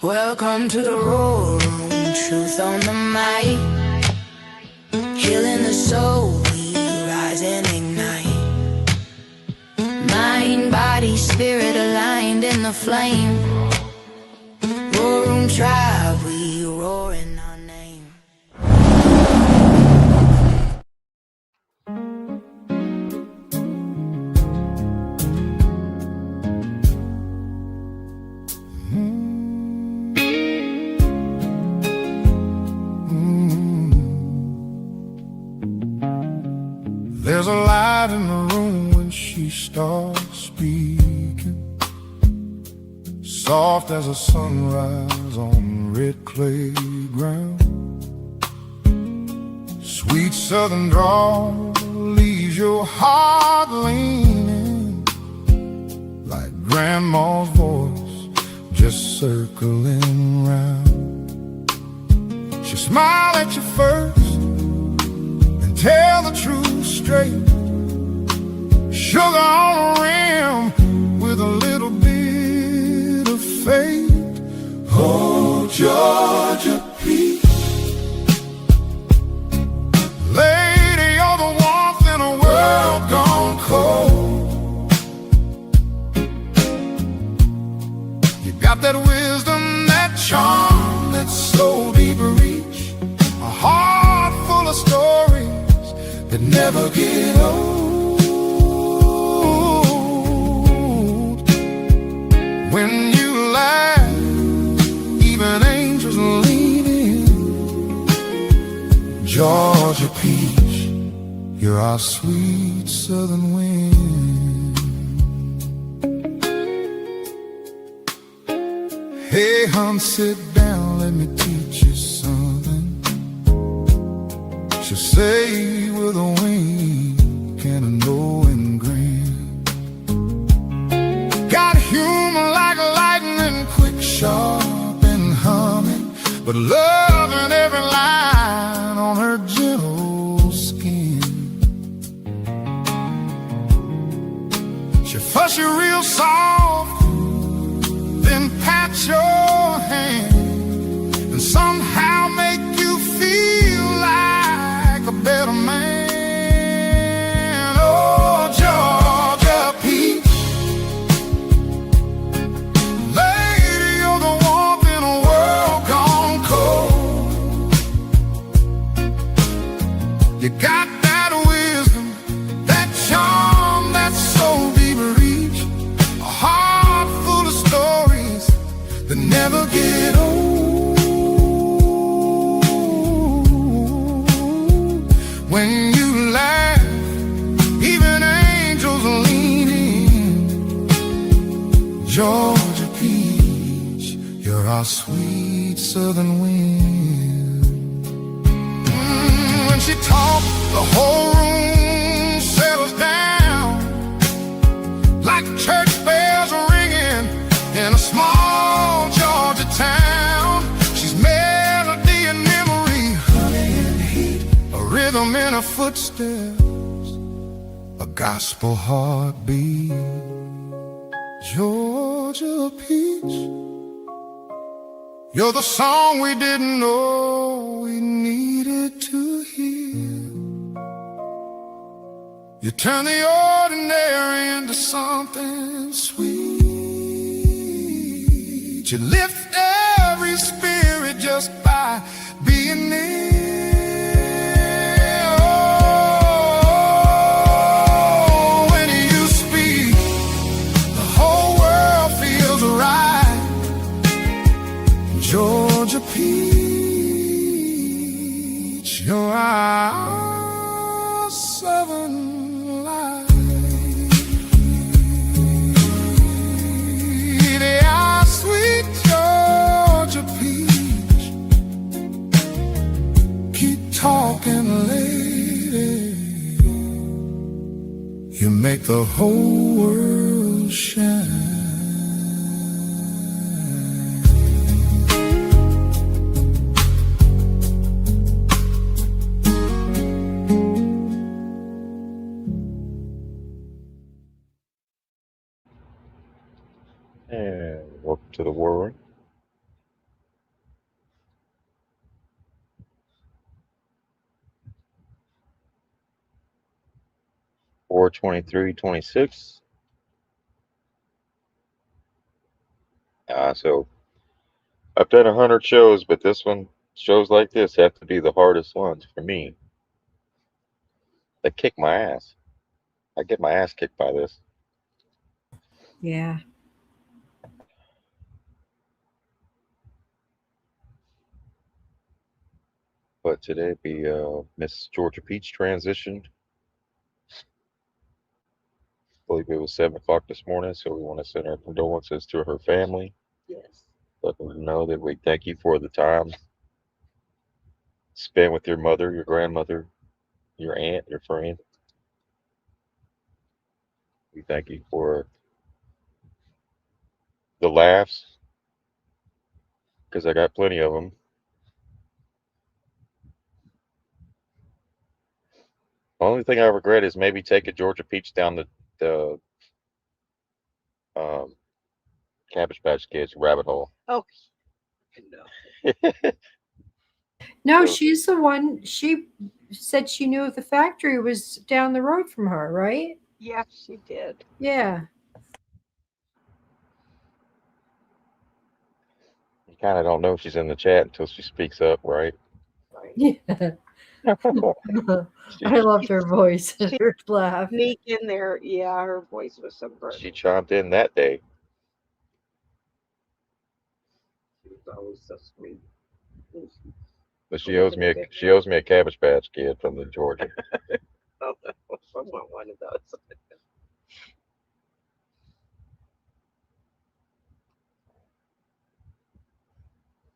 Welcome to the room, truth on the mic. Healing the soul, we rise and ignite. Mind, body, spirit aligned in the flame. War room tribe, we roar in our name. There's a light in the room when she starts speaking, soft as a sunrise on red clay ground. Sweet southern drawl leaves your heart leaning, like grandma's voice just circling round. She smiled at you first and tell the truth straight. Sugar on a rim with a little bit of faith. Oh, Georgia peach, lady, you're the warmth in a world gone cold. You got that wisdom, that charm, that soul deep reach, a heart full of stories that never get old. When you laugh, even angels lean in. Georgia peach, you're our sweet southern wind. Hey, hon, sit down, let me teach you something. She'll say with a wink and a knowing grin. Got humor like lightning, quick, sharp, and humming, but love in every line on her gentle skin. She fuss you real soft, then pat your hand, and somehow make you feel like a better man. Oh, Georgia peach, lady, you're the warmth in a world gone cold. You got that wisdom, that charm, that soul deep reach, a heart full of stories that never get old. When you laugh, even angels lean in. Georgia peach, you're our sweet southern wind. When she talks, the whole room settles down, like church bells ringing in a small Georgia town. She's melody and memory, honey and heat, a rhythm in her footsteps, a gospel heartbeat. Georgia peach, you're the song we didn't know we needed to hear. You turn the ordinary into something sweet. You lift every spirit just by being near. Oh, when you speak, the whole world feels right. Georgia peach, you're our southern light. Our sweet Georgia peach, keep talking, lady. You make the whole world shine. And welcome to the war room. 4/23/26. So I've done 100 shows, but this one, shows like this have to be the hardest ones for me. They kick my ass. I get my ass kicked by this. Yeah. But today be Miss Georgia Peach transitioned. I believe it was 7 o'clock this morning, so we want to send our condolences to her family. Yes. Let them know that we thank you for the time spent with your mother, your grandmother, your aunt, your friend. We thank you for the laughs, because I got plenty of them. Only thing I regret is maybe taking Georgia Peach down the um, Cabbage Patch Kids rabbit hole. Oh, no. No, So she's the one. She said she knew if the factory was down the road from her, right? Yeah, she did. Yeah. you kind of don't know she's in the chat until she speaks up, right? Right. Yeah. She I loved her voice and She her laugh. sneak in there. Yeah, her voice was so good. she chimed in that day. She was always so sweet. But she owes me a Cabbage Patch Kid from the Georgia. Oh, I want one of those.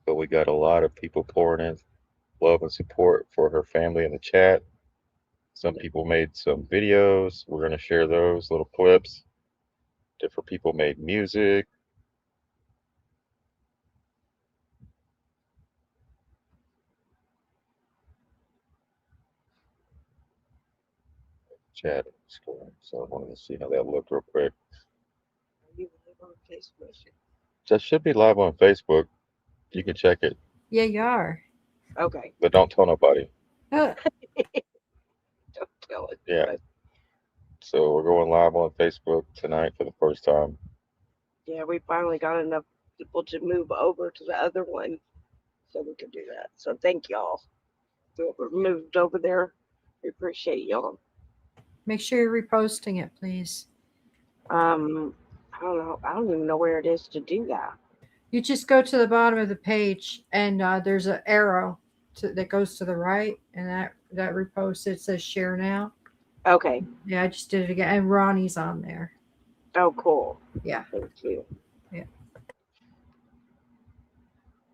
But we got a lot of people pouring in love and support for her family in the chat. Some people made some videos. We're going to share those little clips. Different people made music. Chat scoring. So I wanted to see how that looked real quick. Are you live on Facebook? That should be live on Facebook. You can check it, Yeah, you are. Okay. but don't tell nobody. Uh, Don't tell it. Yeah. But So we're going live on Facebook tonight for the first time. yeah, we finally got enough people to move over to the other one so we could do that. So thank y'all. Whoever moved over there, we appreciate y'all. make sure you're reposting it, please. I don't know. I don't even know where it is to do that. You just go to the bottom of the page, and there's an arrow that goes to the right, and that repost it says share now. Okay. Yeah, I just did it again, and Ronnie's on there. Oh, cool. Yeah. Thank you. Yeah.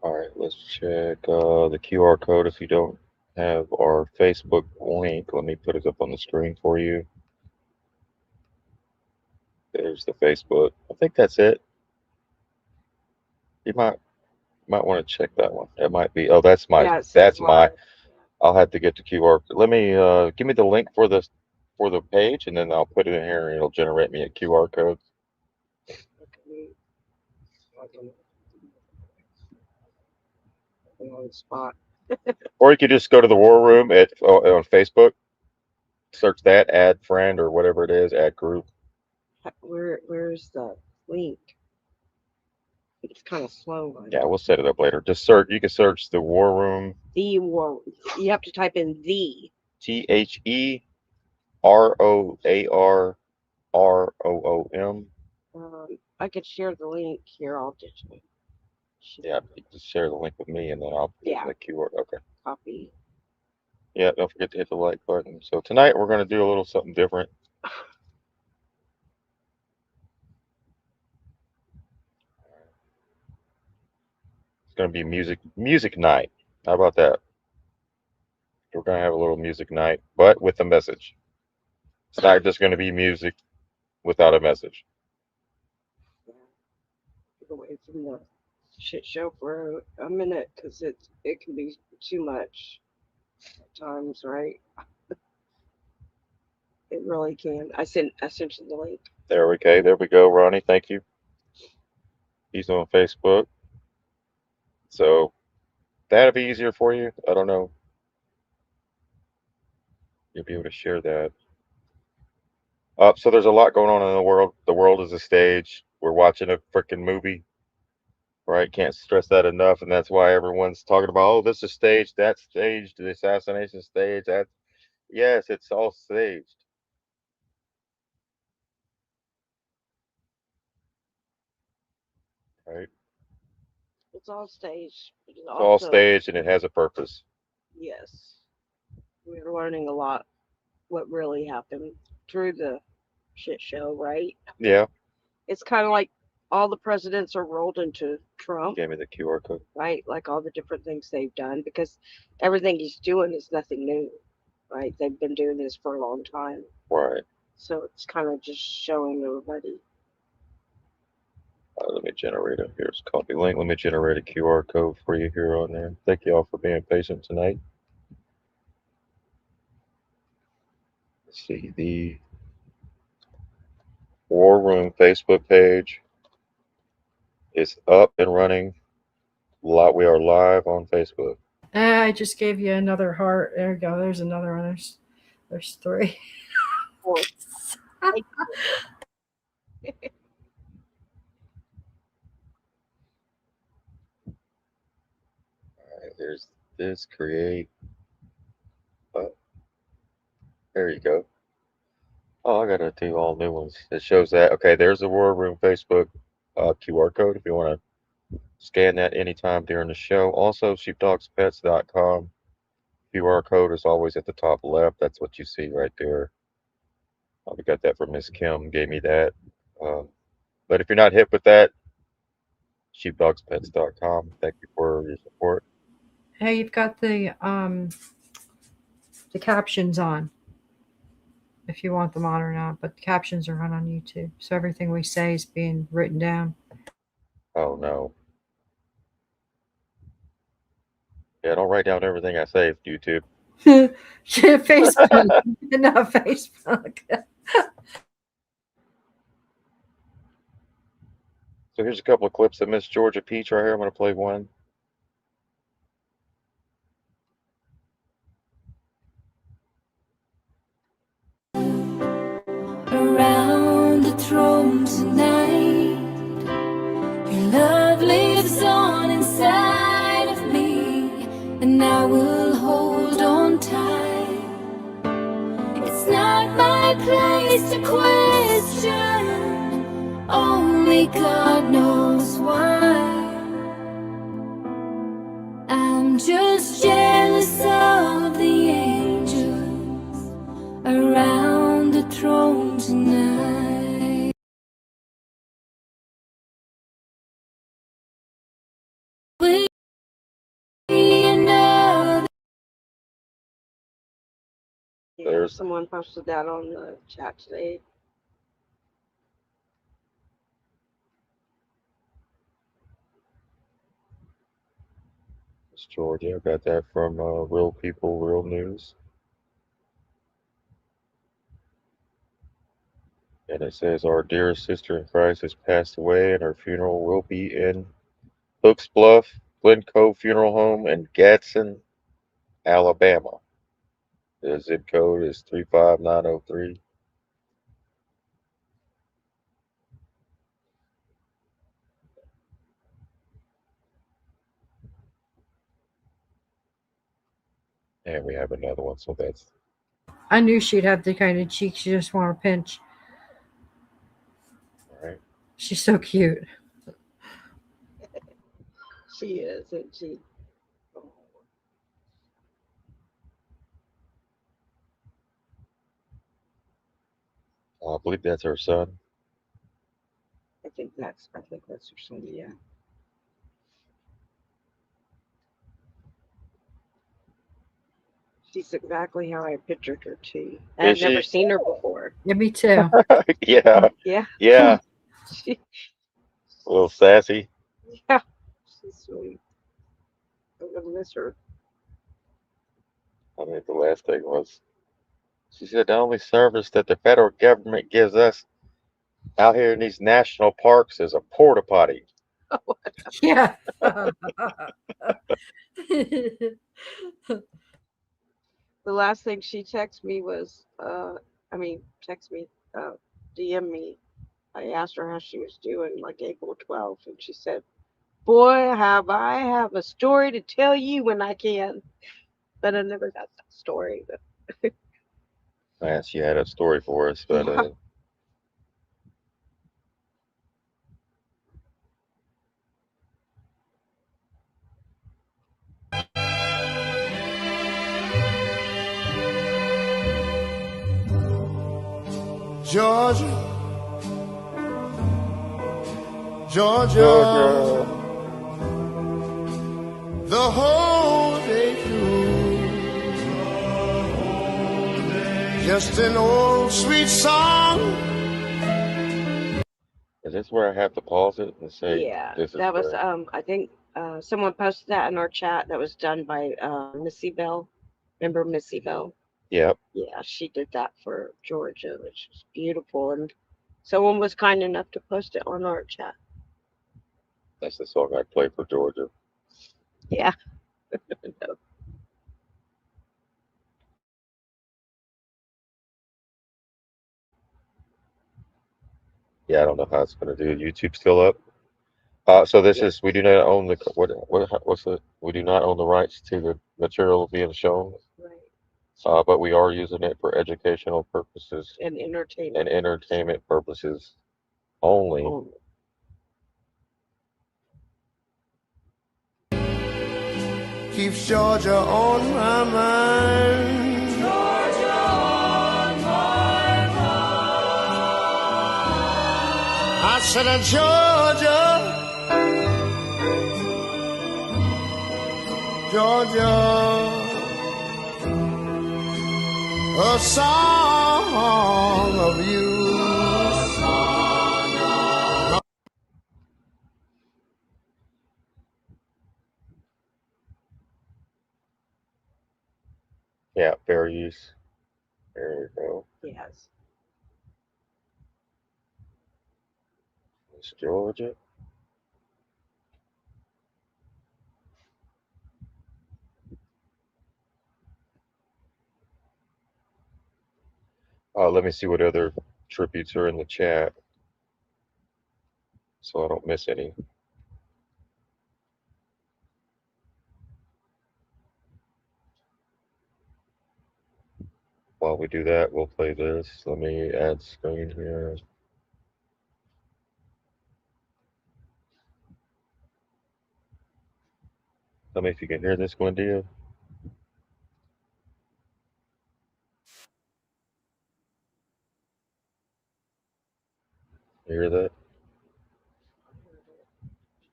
All right, let's check the QR code. If you don't have our Facebook link, let me put it up on the screen for you. There's the Facebook. I think that's it. You might want to check that one. That might be. Oh, that's my. Yeah, it says That's my. live. I'll have to get the QR. Let me give me the link for the page, and then I'll put it in here, and it'll generate me a QR code. Okay. On the spot. Or you could just go to the War Room on Facebook, search that, add friend or whatever it is, add group. Where's the link? It's kind of slow. Yeah, we'll set it up later. Just search. You can search the War Room. The war. You have to type in the. TheRoarRoom. I could share the link here. I'll just Yeah, you just share the link with me, and then I'll put it in the QR. Okay. copy. Yeah, don't forget to hit the like button. So tonight we're going to do a little something different. It's going to be music night. How about that? We're going to have a little music night, but with a message. It's not just going to be music without a message. Get away from the shit show for a minute because it can be too much at times, right? It really can. I sent you the link. There we go, Ronnie. Thank you. He's on Facebook. So that'll be easier for you. I don't know. You'll be able to share that. So there's a lot going on in the world. The world is a stage. We're watching a freaking movie, right? Can't stress that enough, and that's why everyone's talking about, oh, this is staged, that's staged, the assassination stage. That yes, it's all staged, right? It's all staged. But it's It's all also, staged, and it has a purpose. yes, we're learning a lot what really happened through the shit show, right? Yeah, It's kind of like all the presidents are rolled into Trump, gave me the QR code. right? Like all the different things they've done because everything he's doing is nothing new, right? They've been doing this for a long time. Right. So it's kind of just showing everybody. Let me generate a here's copy link. Let me generate a QR code for you here on there. Thank you all for being patient tonight. Let's see the War Room Facebook page is up and running. We are live on Facebook. I just gave you another heart. There you go. There's another one. There's three. Or All right, there's this create. Oh, there you go. Oh, I gotta do all new ones. It shows that. Okay, there's the War Room Facebook QR code if you want to scan that anytime during the show. Also, sheepdogspets.com. QR code is always at the top left. That's what you see right there. We got that from Miss Kim, gave me that. Um, but if you're not hip with that, sheepdogspets.com. Thank you for your support. Hey, you've got the captions on if you want them on or not, but the captions are on YouTube. So everything we say is being written down. Oh no. Yeah, don't write down everything I say, YouTube. Facebook, not Facebook. So here's a couple of clips of Miss Georgia Peach right here. I'm going to play one. Around the throne tonight, your love lives on inside of me, and I will hold on tight. It's not my place to question, only God knows why. I'm just jealous of the angels around the throne tonight. We know yeah, There's someone posted that on the chat today. Miss Georgia. I got that from Real People, Real News. And it says, our dearest sister in Christ has passed away, and her funeral will be in Hooks Bluff, Glen Cove Funeral Home in Gadsden, Alabama. The zip code is 35903. And we have another one, so that's I knew she'd have the kind of cheeks you just want to pinch. all right. She's so cute. She is, isn't she? I believe that's her son. I think that's her son. Yeah. She's exactly how I pictured her too. Is I've never she? seen her before. Yeah, me too. Yeah, Yeah. yeah. She, A little sassy. yeah. She's sweet. I'm gonna miss her. I mean, the last thing was, she said the only service that the federal government gives us out here in these national parks is a porta potty. Yeah. The last thing she texted me was, text me DM me. I asked her how she was doing, like April 12th, and she said, "Boy, I have a story to tell you when I can." But I never got that story. But I asked you had a story for us, but Georgia, Georgia, Georgia. the whole day through. Just an old sweet song. Is this where I have to pause it and say yeah, this is that was where? I think someone posted that in our chat. That was done by Missy Bell. Remember Missy Bell? Yep, Yeah, she did that for Georgia, which was beautiful, and someone was kind enough to post it on our chat. that's the song I play for Georgia. Yeah. Yeah, I don't know how it's gonna do. YouTube's still up. So this Yeah. is we do not own the what's the we do not own the rights to the material being shown, Right. but we are using it for educational purposes And entertainment. and entertainment purposes only. Only. Keeps Georgia on my mind. I said, Georgia, Georgia, a song of you. Yeah, fair use. There we go. Yes. It's Georgia. Let me see what other tributes are in the chat so I don't miss any. While we do that, we'll play this. Let me add screen here. Tell me if you can hear this, Glendia. You hear that?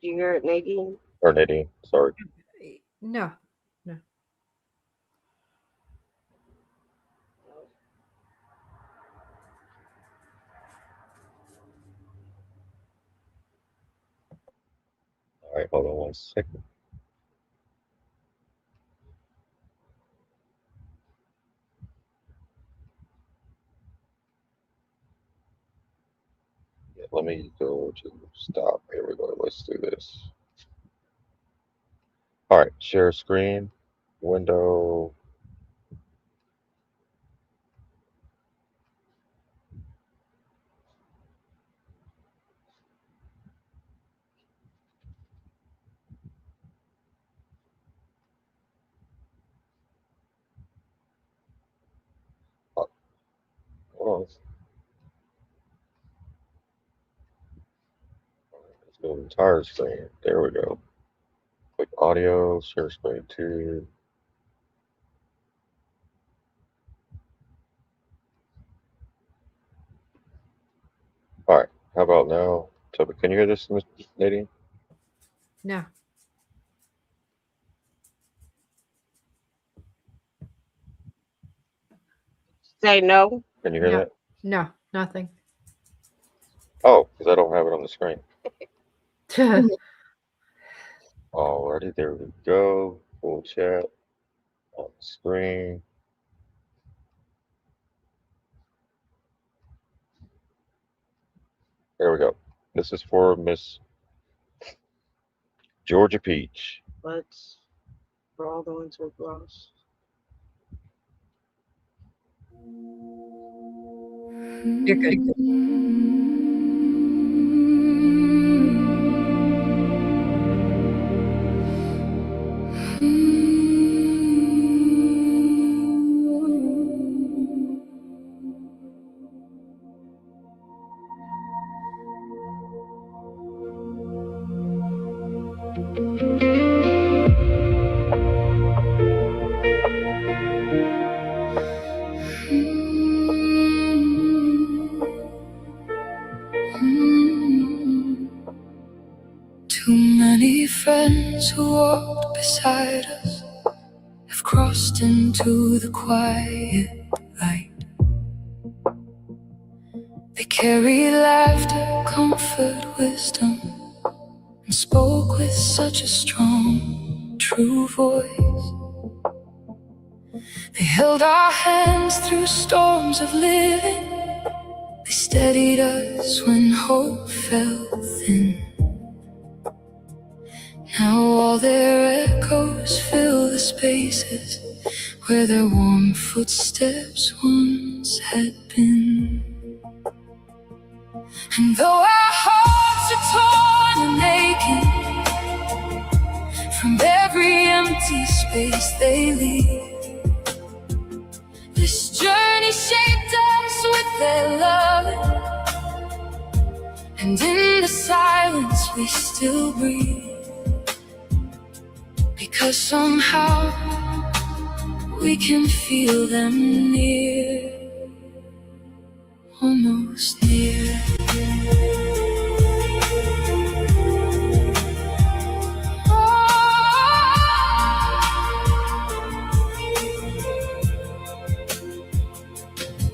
Did you hear it, Nadine? Or Nadine, sorry. No, no. All right, hold on one second. Yeah, let me go to stop. Here we go. Let's do this. All right, share screen, window. Hold on. Let's go to entire screen. There we go. Click audio, share screen 2. All right, how about now? Toby, can you hear this, Nadine? No. Say no. Can you hear No. that? No, nothing. Oh, because I don't have it on the screen. Alrighty, there we go. Full chat on the screen. There we go. This is for Miss Georgia Peach. Let's for all the ones we've lost. You're good. Too many friends who walked beside us have crossed into the quiet light. They carried laughter, comfort, wisdom, and spoke with such a strong, true voice. They held our hands through storms of living. They steadied us when hope fell thin. Now all their echoes fill the spaces where their warm footsteps once had been. And though our hearts are torn and aching from every empty space they leave, this journey shaped us with their loving, and in the silence we still breathe. Because somehow we can feel them near, almost near.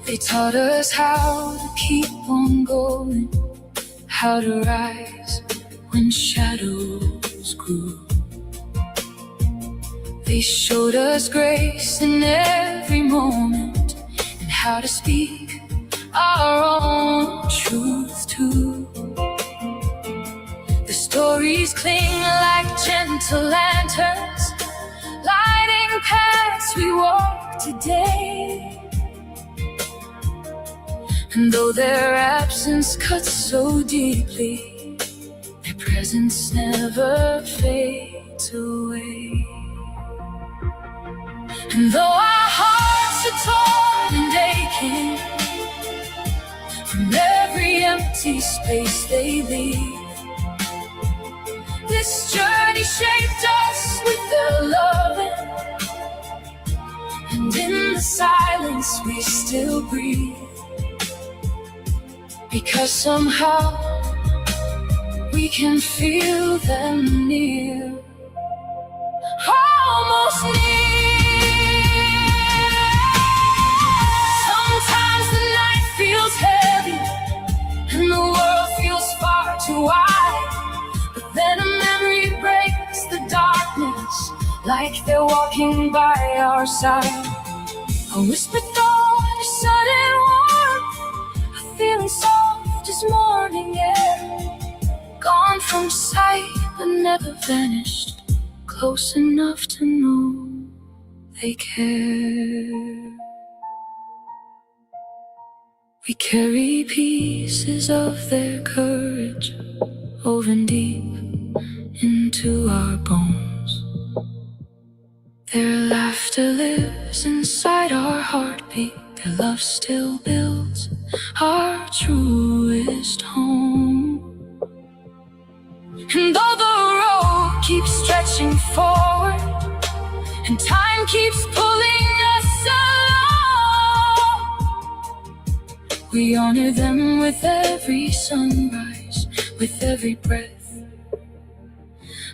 They taught us how to keep on going, how to rise when shadows grew. They showed us grace in every moment, and how to speak our own truth too. The stories cling like gentle lanterns, lighting paths we walk today. And though their absence cuts so deeply, their presence never fades away. And though our hearts are torn and aching from every empty space they leave, this journey shaped us with their loving, and in the silence we still breathe. Because somehow we can feel them near, almost near. Sometimes the night feels heavy and the world feels far too wide, but then a memory breaks the darkness like they're walking by our side. A whispered thought, a sudden warmth, a feeling soft as morning air, gone from sight but never vanished, close enough to know they care. We carry pieces of their courage woven deep into our bones. Their laughter lives inside our heartbeat. Their love still builds our truest home. And though the road keeps stretching forward and time keeps pulling us along, we honor them with every sunrise, with every breath,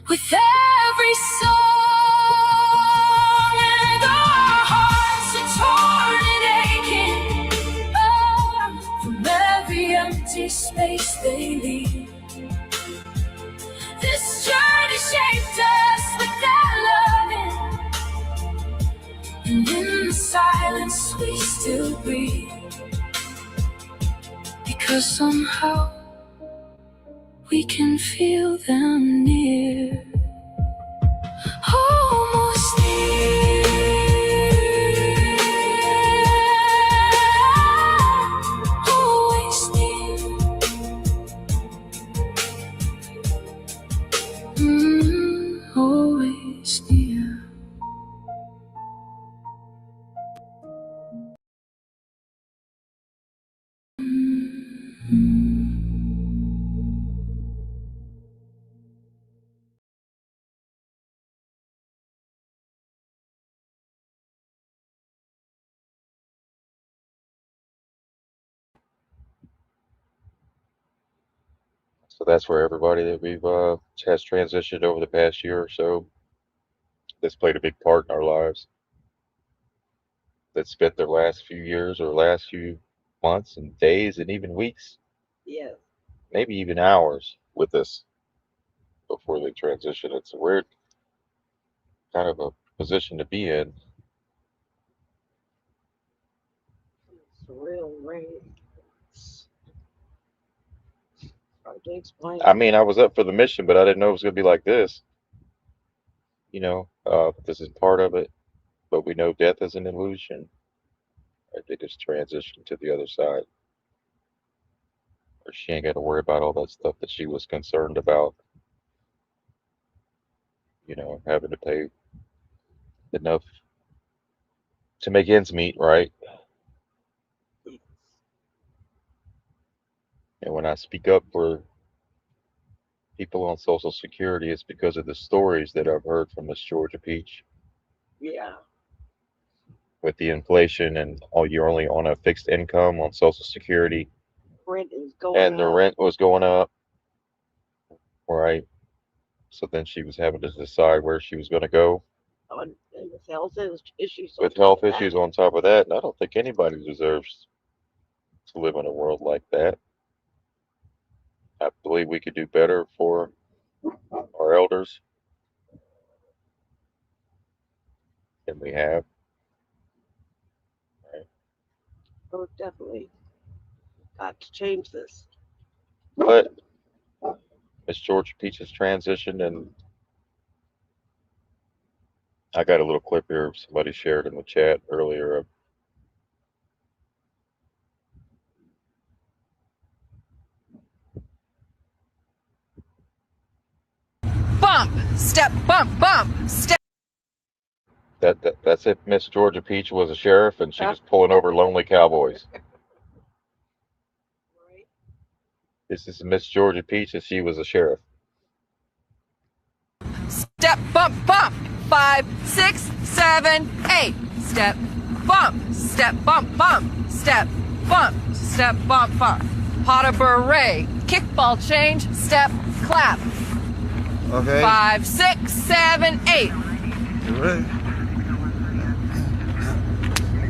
with every song. And our hearts are torn and aching from every empty space they leave. This journey shaped us with their loving, and in the silence we still breathe. Because somehow we can feel them near, almost near, So that's where everybody that we've has transitioned over the past year or so that's played a big part in our lives, that spent their last few years or last few months and days and even weeks, Yes. maybe even hours with us before they transition. It's a weird kind of a position to be in. It's real great. It's hard to explain. I mean, I was up for the mission, but I didn't know it was going to be like this. This is part of it, but we know death is an illusion. Right? They just transition to the other side. Or she ain't got to worry about all that stuff that she was concerned about, having to pay enough to make ends meet, right? And when I speak up for people on Social Security, it's because of the stories that I've heard from Miss Georgia Peach Yeah. with the inflation and you're only on a fixed income on Social Security, Rent is going and the up. rent was going up, right? So then she was having to decide where she was going to go And with health issues on with top health of that. issues on top of that. And I don't think anybody deserves to live in a world like that. I believe we could do better for our elders than we have. Right? Oh, definitely got to change this. But Miss Georgia Peach has transitioned, and I got a little clip here somebody shared in the chat earlier. Bump, step, bump, step. That's if Miss Georgia Peach was a sheriff and she was pulling over lonely cowboys. Right? This is Miss Georgia Peach if she was a sheriff. Step, bump. 5, 6, 7, 8. Step, bump, step, bump, step, bump. Pot of beret, kickball change, step, clap. Okay. 5, 6, 7, 8.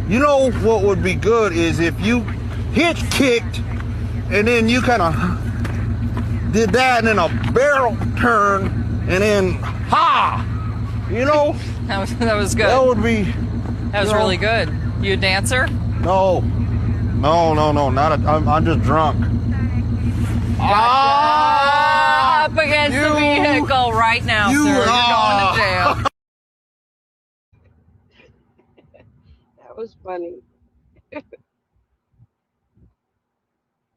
You know what would be good is if you hitch kicked and then you kind of did that and then a barrel turn and then ha! You know? That was good. That would be. That was really good. You a dancer? No. I'm just drunk. Up against the vehicle right now, sir. You're going to jail. That was funny.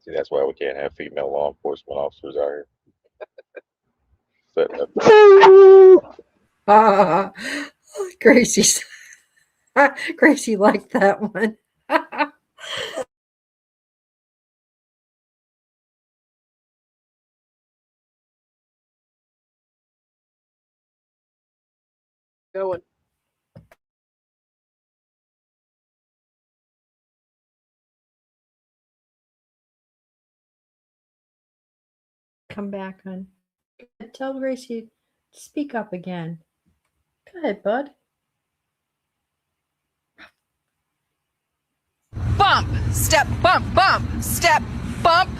See, that's why we can't have female law enforcement officers out here. Setting up. Gracie's Gracie liked that one. Going. Come back, hon. Tell Gracie to speak up again. Go ahead, bud. Bump, step, bump, step, bump,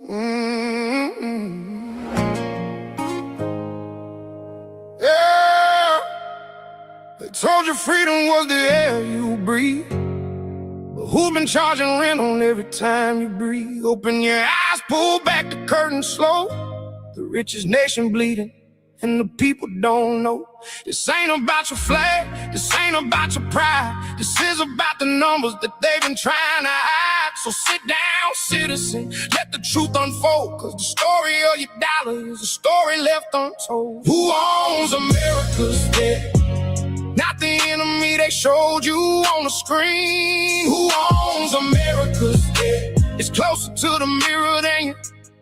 Yeah, they told you freedom was the air you breathe. But who's been charging rent on every time you breathe? Open your eyes, pull back the curtain slow. The richest nation bleeding, and the people don't know. This ain't about your flag, this ain't about your pride. This is about the numbers that they've been trying to hide. So sit down, citizen, let the truth unfold. Cause the story of your dollar is a story left untold. Who owns America's debt? Not the enemy they showed you on the screen. Who owns America's debt? It's closer to the mirror than you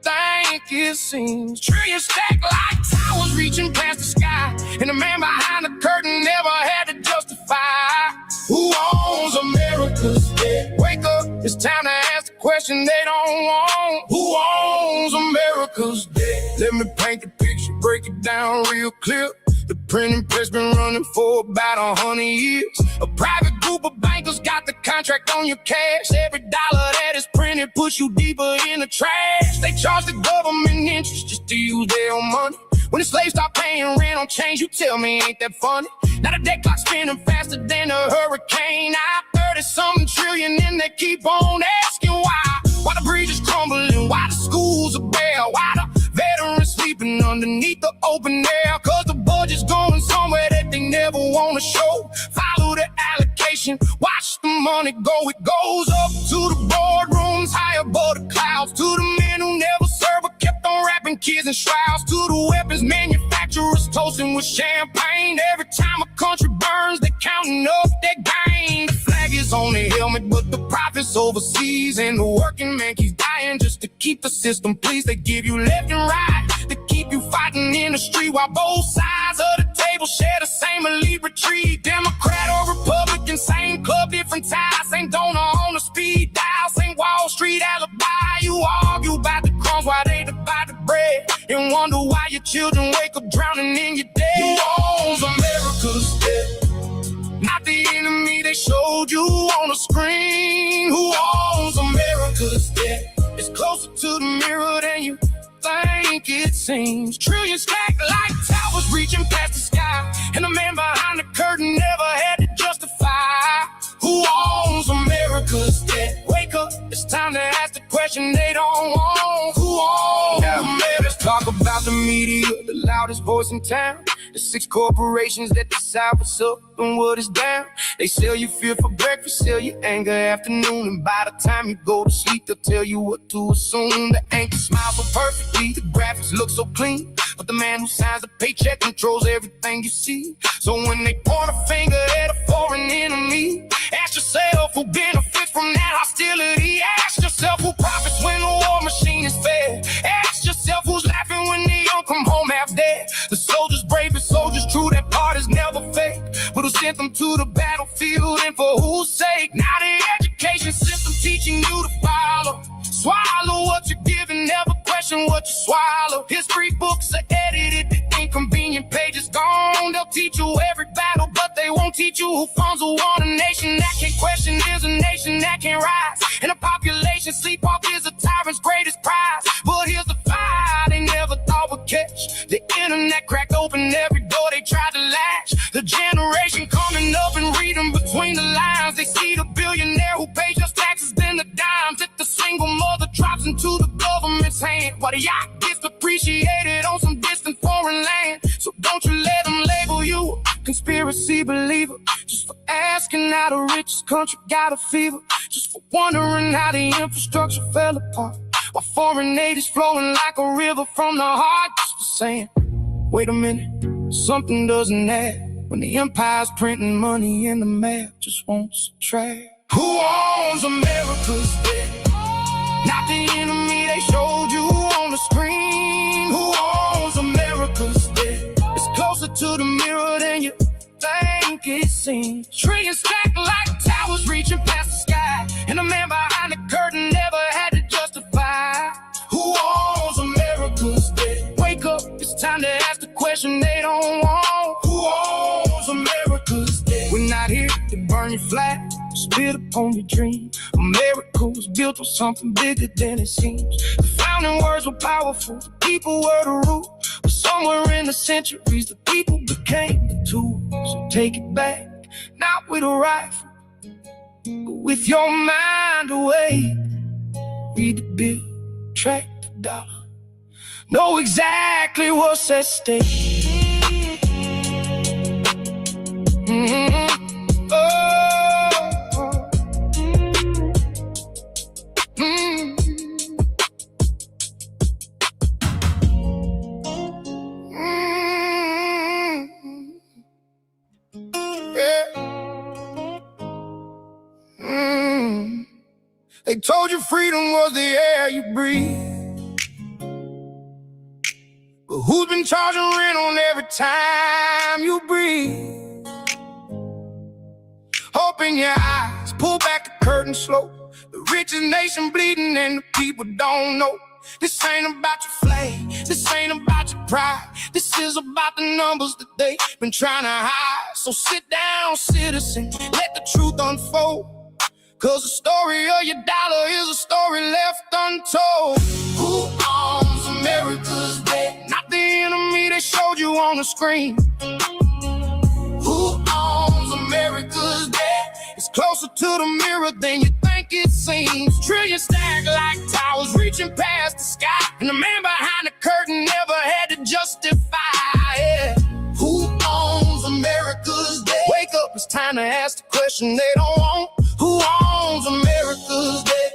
think it seems. Trillions stacked like towers reaching past the sky, and the man behind the curtain never had to justify. Who owns America's debt? Wake up, it's time to ask the question they don't want. Who owns America's debt? Let me paint the picture, break it down real clear. The printing press been running for about 100 years. A private group of bankers got the contract on your cash. Every dollar that is printed push you deeper in the trash. They charge the government interest just to use their own money. When the slaves start paying rent on change, you tell me ain't that funny? Now the debt clock's spinning faster than a hurricane. I 30-something trillion and they keep on asking why. Why the bridge is crumbling, why the schools are bare, why the veterans sleeping underneath the open air. Cause the budget's going somewhere that they never want to show. Follow the allocation, watch the money go. It goes up to the boardrooms, high above the clouds. To the men who never served but kept on wrapping kids in shrouds. To the weapons manufacturers toasting with champagne. Every time a country burns, they counting up their gain. The flag is on the helmet, but the profits overseas. And the working man keeps dying just to keep the system pleased. They give you left and right to keep you fighting in the street, while both sides of the table share the same elite retreat. Democrat or Republican, same club, different ties. Same donor on the speed dial, same Wall Street alibi. You argue about the crumbs while they divide the bread, and wonder why your children wake up drowning in your debt. Who owns America's debt? Not the enemy they showed you on the screen. Who owns America's debt? It's closer to the mirror than you think it seems. Trillions stacked like towers reaching past the sky, and the man behind the curtain never had to justify. Who owns America's debt? Wake up, it's time to ask the question they don't want. Who owns America? Let's talk about the media, the loudest voice in town. The 6 corporations that decide what's up and what is down. They sell you fear for breakfast, sell you anger afternoon, and by the time you go to sleep, they'll tell you what to assume. The anchor smiles so perfectly, the graphics look so clean, but the man who signs the paycheck controls everything you see. So when they point a finger at a foreign enemy, ask yourself who benefits from that hostility. Ask yourself who profits when the war machine is fed. Ask yourself who's laughing when the young come home half dead. The soldiers brave, the soldiers true, that part is never fake. But who sent them to the battlefield and for whose sake? Now the education system teaching you to follow. Swallow what you're given, never question what you swallow. History books are edited, the inconvenient pages gone. They'll teach you every battle, but they won't teach you who funds a war. A nation that can't question is a nation that can rise, and a population sleepwalk is a tyrant's greatest prize. But here's the fire they never thought would catch. The internet cracked open every door they tried to latch. The generation coming up and reading between the lines, they see the billionaire who pays just taxes than the dimes that the single mother drops into the government's hand, while the yacht gets appreciated on some distant foreign land. So don't you let them label you a conspiracy believer, just for asking how the richest country got a fever, just for wondering how the infrastructure fell apart, while foreign aid is flowing like a river from the heart. Just for saying, wait a minute, something doesn't add when the empire's printing money and the math just won't subtract. Who owns America's debt? Not the enemy they showed you on the screen. Who owns America's debt? It's closer to the mirror than you think it seems. Trillions stacked like towers reaching past the sky, and the man behind the curtain never had to justify. Who owns America's debt? Wake up, it's time to ask the question they don't want. Who owns America's debt? We're not here to burn you flat, spit upon your dream. America was built on something bigger than it seems. The founding words were powerful, the people were the root. But somewhere in the centuries, the people became the tool. So take it back, not with a rifle, but with your mind away. Read the bill, track the dollar, know exactly what's at stake. Mm-hmm. Oh. Mm-hmm. They told you freedom was the air you breathe, but who's been charging rent on every time you breathe? Open your eyes, pull back the curtain slow. The richest nation bleeding and the people don't know. This ain't about your flag, this ain't about your pride. This is about the numbers that they've been trying to hide. So sit down, citizen, let the truth unfold. Cause the story of your dollar is a story left untold. Who owns America's debt? Not the enemy they showed you on the screen. Who owns America's debt? It's closer to the mirror than you think it seems. Trillions stacked like towers reaching past the sky, and the man behind the curtain never had to justify. Yeah. Who owns America's debt? Wake up, it's time to ask the question they don't want. Who owns America's debt?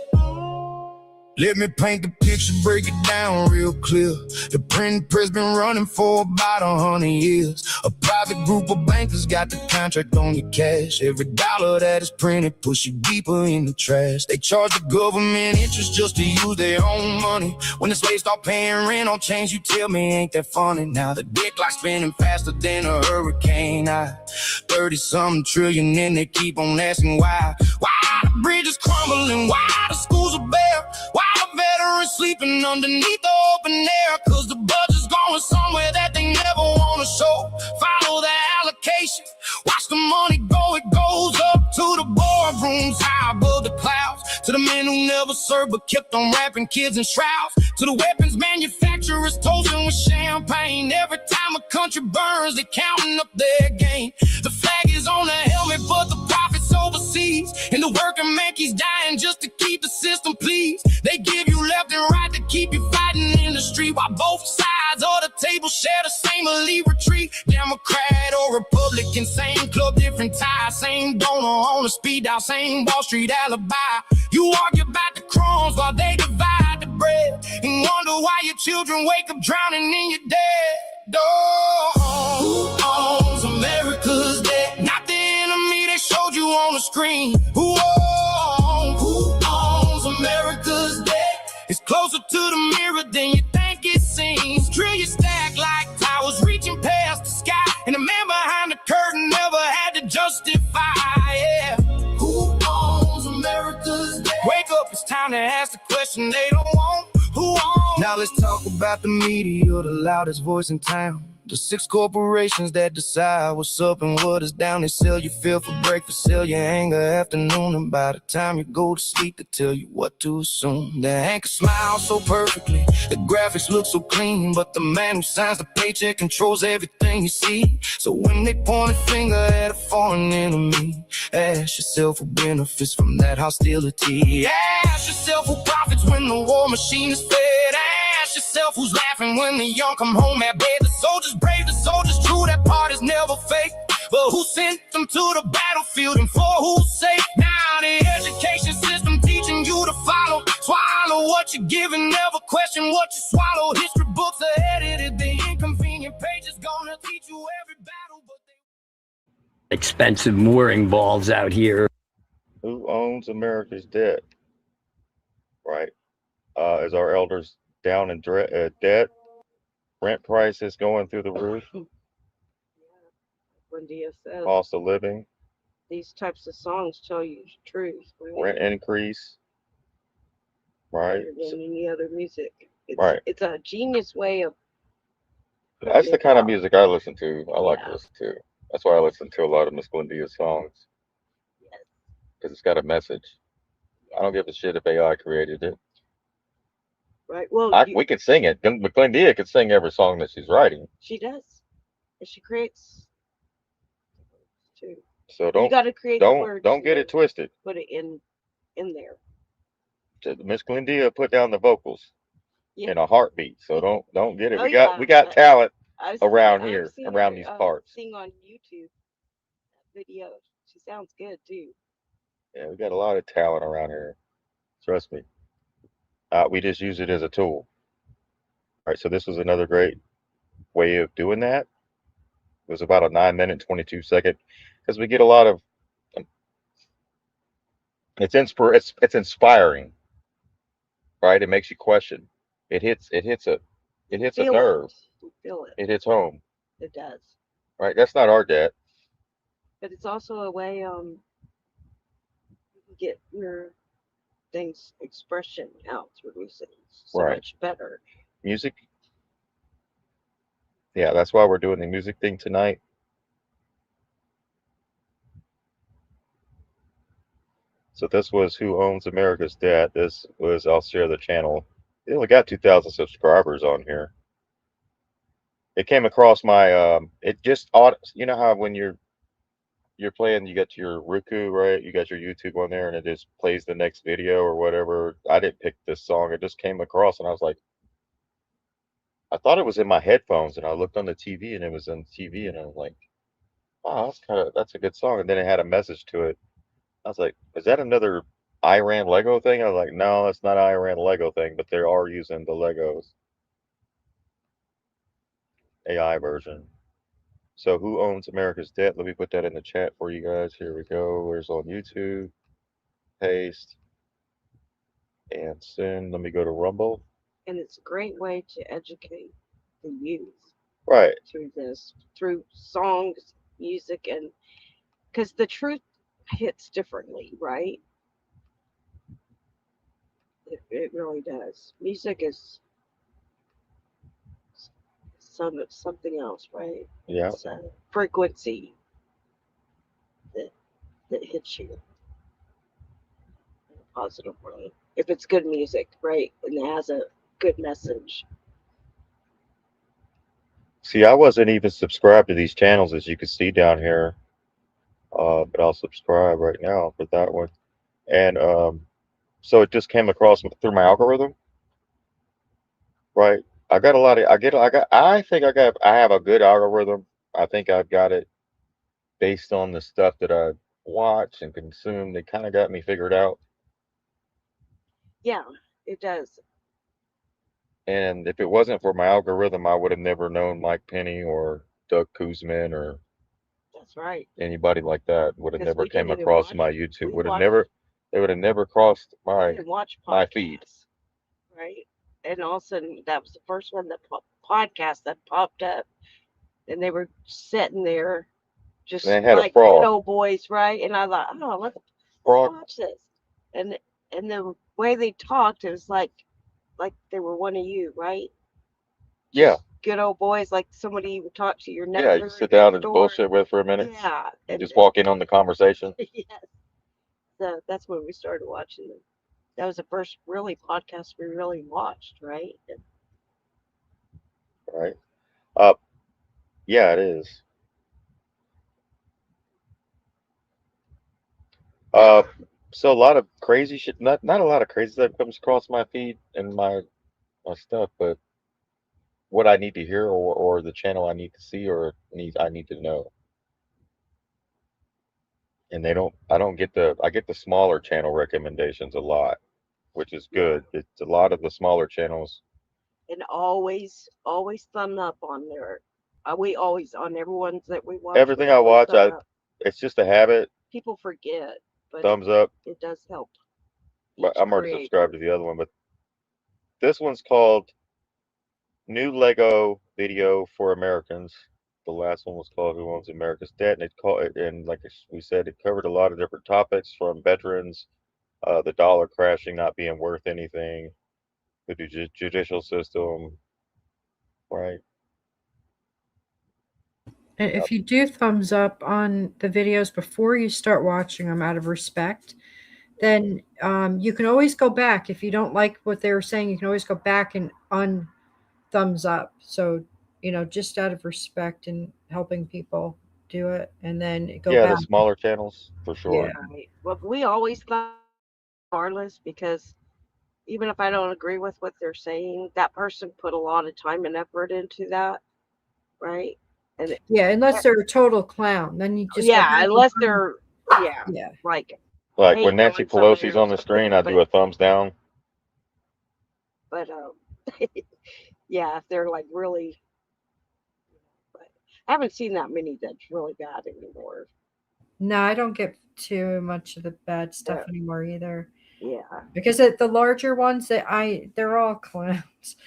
Let me paint the picture, break it down real clear. The printing press been running for about 100 years. A private group of bankers got the contract on your cash. Every dollar that is printed push you deeper in the trash. They charge the government interest just to use their own money. When the slaves start paying rent on change, you tell me ain't that funny. Now the debt clock's spinning faster than a hurricane. 30-something trillion and they keep on asking why. Why the bridges crumbling? Why the schools are bare? Why the veterans sleeping underneath the open air? Cause the budget's going somewhere that they never wanna show. Follow the allocation, watch the money go. It goes up to the boardrooms high above the clouds, to the men who never served but kept on wrapping kids in shrouds, to the weapons manufacturers toasting with champagne. Every time a country burns, they counting up their gain. The flag is on the helmet, but the profits overseas, and the working man keeps dying just to keep the system pleased. They give you left and right to keep you fighting in the street, while both sides of the table share the same elite retreat. Democrat or Republican, same club, different ties, same donor on the speed dial, same Wall Street alibi. You argue about the crumbs while they divide the bread, and wonder why your children wake up drowning in your dead. Oh, who owns America's debt? Not the enemy they showed you on the screen. Who owns America's debt? It's closer to the mirror than you think it seems. Trillions stacked like towers reaching past the sky, and the man behind the curtain never had to justify. Yeah. Who owns America's debt? Wake up, it's time to ask the question they don't want. Who owns? Now let's talk about the media, the loudest voice in town. The 6 corporations that decide what's up and what is down. They sell you fear for breakfast, sell your anger afternoon, and by the time you go to sleep, they tell you what to assume. The anchor smiles so perfectly, the graphics look so clean, but the man who signs the paycheck controls everything you see. So when they point a finger at a foreign enemy, ask yourself who benefits from that hostility. Ask yourself who profits when the war machine is fed. Ask yourself who's laughing when the young come home at bed. The soldiers brave, the soldiers true, that part is never fake. But who sent them to the battlefield and for whose sake? Now the education system teaching you to follow. Swallow what you're given, never question what you swallow. History books are edited, the inconvenient pages gonna teach you every battle. But they... Expensive mooring balls out here. Who owns America's debt? Right. Is our elders down in debt? Rent prices going through the roof. GLENDIA says Cost of living. these types of songs tell you the truth. Rent increase. Right. Better than any other music. Right. It's a genius way of. That's the kind of music I listen to. I like Yeah. to listen to. That's why I listen to a lot of Miss GLENDIA'S songs. Yes. Because it's got a message. I don't give a shit if AI created it. Right. Well, we could sing it. Glendia could sing every song that she's writing. she does, and she creates too. So You got to create the words. don't get it twisted. Put it in there. Miss Glendia put down the vocals in a heartbeat. So don't get it. Oh, We got talent around I've here, seen around her, these parts. sing on YouTube videos. She sounds good too. Yeah, we got a lot of talent around here. Trust me. We just use it as a tool. All right, so this was another great way of doing that. It was about a 9-minute, 22-second, because we get a lot of. It's inspiring, right? It makes you question. It hits a nerve. You feel it. It hits home. It does. Right? That's not our debt. But it's also a way you can get your things expression out through music so much better. Music. Yeah, that's why we're doing the music thing tonight. So this was Who Owns America's Debt. This was, I'll share the channel. It only got 2,000 subscribers on here. It came across my, it just, you know how when you're playing, you got your Roku, right? You got your YouTube on there and it just plays the next video or whatever. I didn't pick this song. It just came across and I was like, I thought it was in my headphones and I looked on the TV and it was on TV and I was like, wow, that's a good song. And then it had a message to it. I was like, is that another Iran Lego thing? I was like, no, that's not an Iran Lego thing, but they are using the Legos AI version. So Who Owns America's Debt? Let me put that in the chat for you guys. Here we go. Where's on YouTube? Paste. And send. Let me go to Rumble. And it's a great way to educate the youth. Right. Through songs, music, and because the truth hits differently, right? It really does. Music is something else, right? Yeah. It's a frequency that hits you in a positive way. If it's good music, right? And it has a good message. See, I wasn't even subscribed to these channels, as you can see down here. But I'll subscribe right now for that one. And so it just came across through my algorithm. Right. I got a lot of I think I have a good algorithm. I think I've got it based on the stuff that I watch and consume. They kind of got me figured out. Yeah, it does. And if it wasn't for my algorithm, I would have never known Mike Penny or Doug Kuzman or that's right. Anybody like that would have never came across my YouTube. They would have never crossed my feed. Right. And all of a sudden that was the first one that podcast that popped up. And they were sitting there just like good old boys, right? And I thought, oh, let's watch this. And the way they talked, it was like they were one of you, right? Yeah. Good old boys, like somebody you would talk to your neighbor. Yeah, you sit down and bullshit with for a minute. Yeah. And just walk in on the conversation. Yes. So that's when we started watching them. That was the first really podcast we really watched, right? Right. Yeah, it is. So a lot of crazy shit, not a lot of crazy stuff comes across my feed and my stuff, but what I need to hear or the channel I need to see or I need to know. And I get the smaller channel recommendations a lot, which is good. It's a lot of the smaller channels. And always thumb up on there. We always on everyone's that we watch. Everything I watch, it's just a habit. People forget, but thumbs up. It does help. But I'm already subscribed to the other one, but this one's called New Lego Video for Americans. The last one was called Who Owns America's Debt, and like we said, it covered a lot of different topics from veterans, the dollar crashing, not being worth anything, the judicial system, right? And if you do thumbs up on the videos before you start watching them out of respect, then you can always go back. If you don't like what they were saying, you can always go back and thumbs up. So, just out of respect and helping people do it, and then go Yeah, back. the smaller channels for Yeah. sure. Right. Well, we always thought regardless, because even if I don't agree with what they're saying, that person put a lot of time and effort into that, right? And Yeah, unless they're a total clown, then you just go back yeah, and unless find. they're Yeah. like Like when hate Nancy on somebody Pelosi's or on the something. screen, I do a thumbs down. But yeah, if they're like really, but I haven't seen that many that's really bad anymore. No, I don't get too much of the bad stuff Yeah. anymore either. Yeah. Because the larger ones they're all clowns.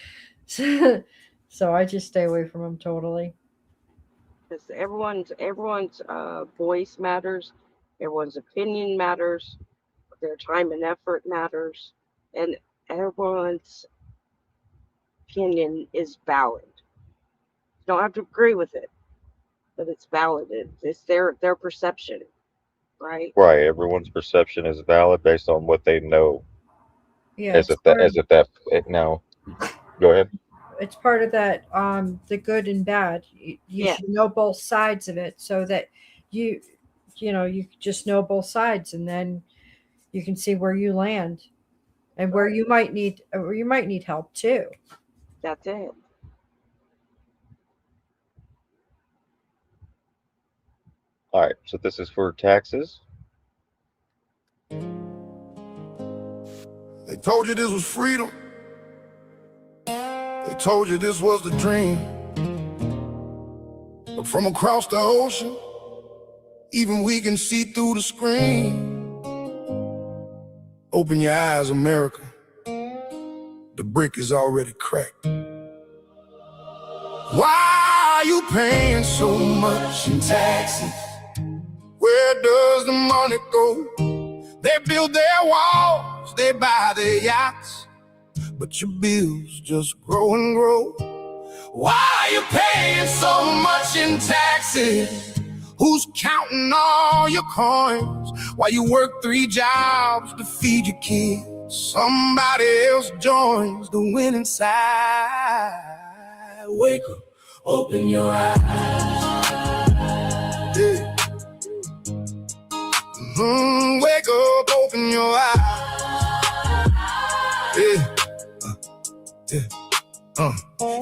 So I just stay away from them totally. Because everyone's voice matters, everyone's opinion matters, their time and effort matters, and everyone's opinion is valid. You don't have to agree with it, but it's valid. It's their perception, right? Right. Everyone's perception is valid based on what they know. Yeah, As if that, now, go ahead. it's part of that the good and bad. You Yeah. should know both sides of it so that you you just know both sides, and then you can see where you land and where you might need help too. That's it. All right. So this is for taxes. They told you this was freedom. They told you this was the dream. But from across the ocean, even we can see through the screen. Open your eyes, America. The brick is already cracked. Why are you paying so much in taxes? Where does the money go? They build their walls, they buy their yachts, but your bills just grow and grow. Why are you paying so much in taxes? Who's counting all your coins while you work 3 jobs to feed your kids? Somebody else joins the winning side. Wake up, open your eyes. Yeah. Wake up, open your eyes. Yeah.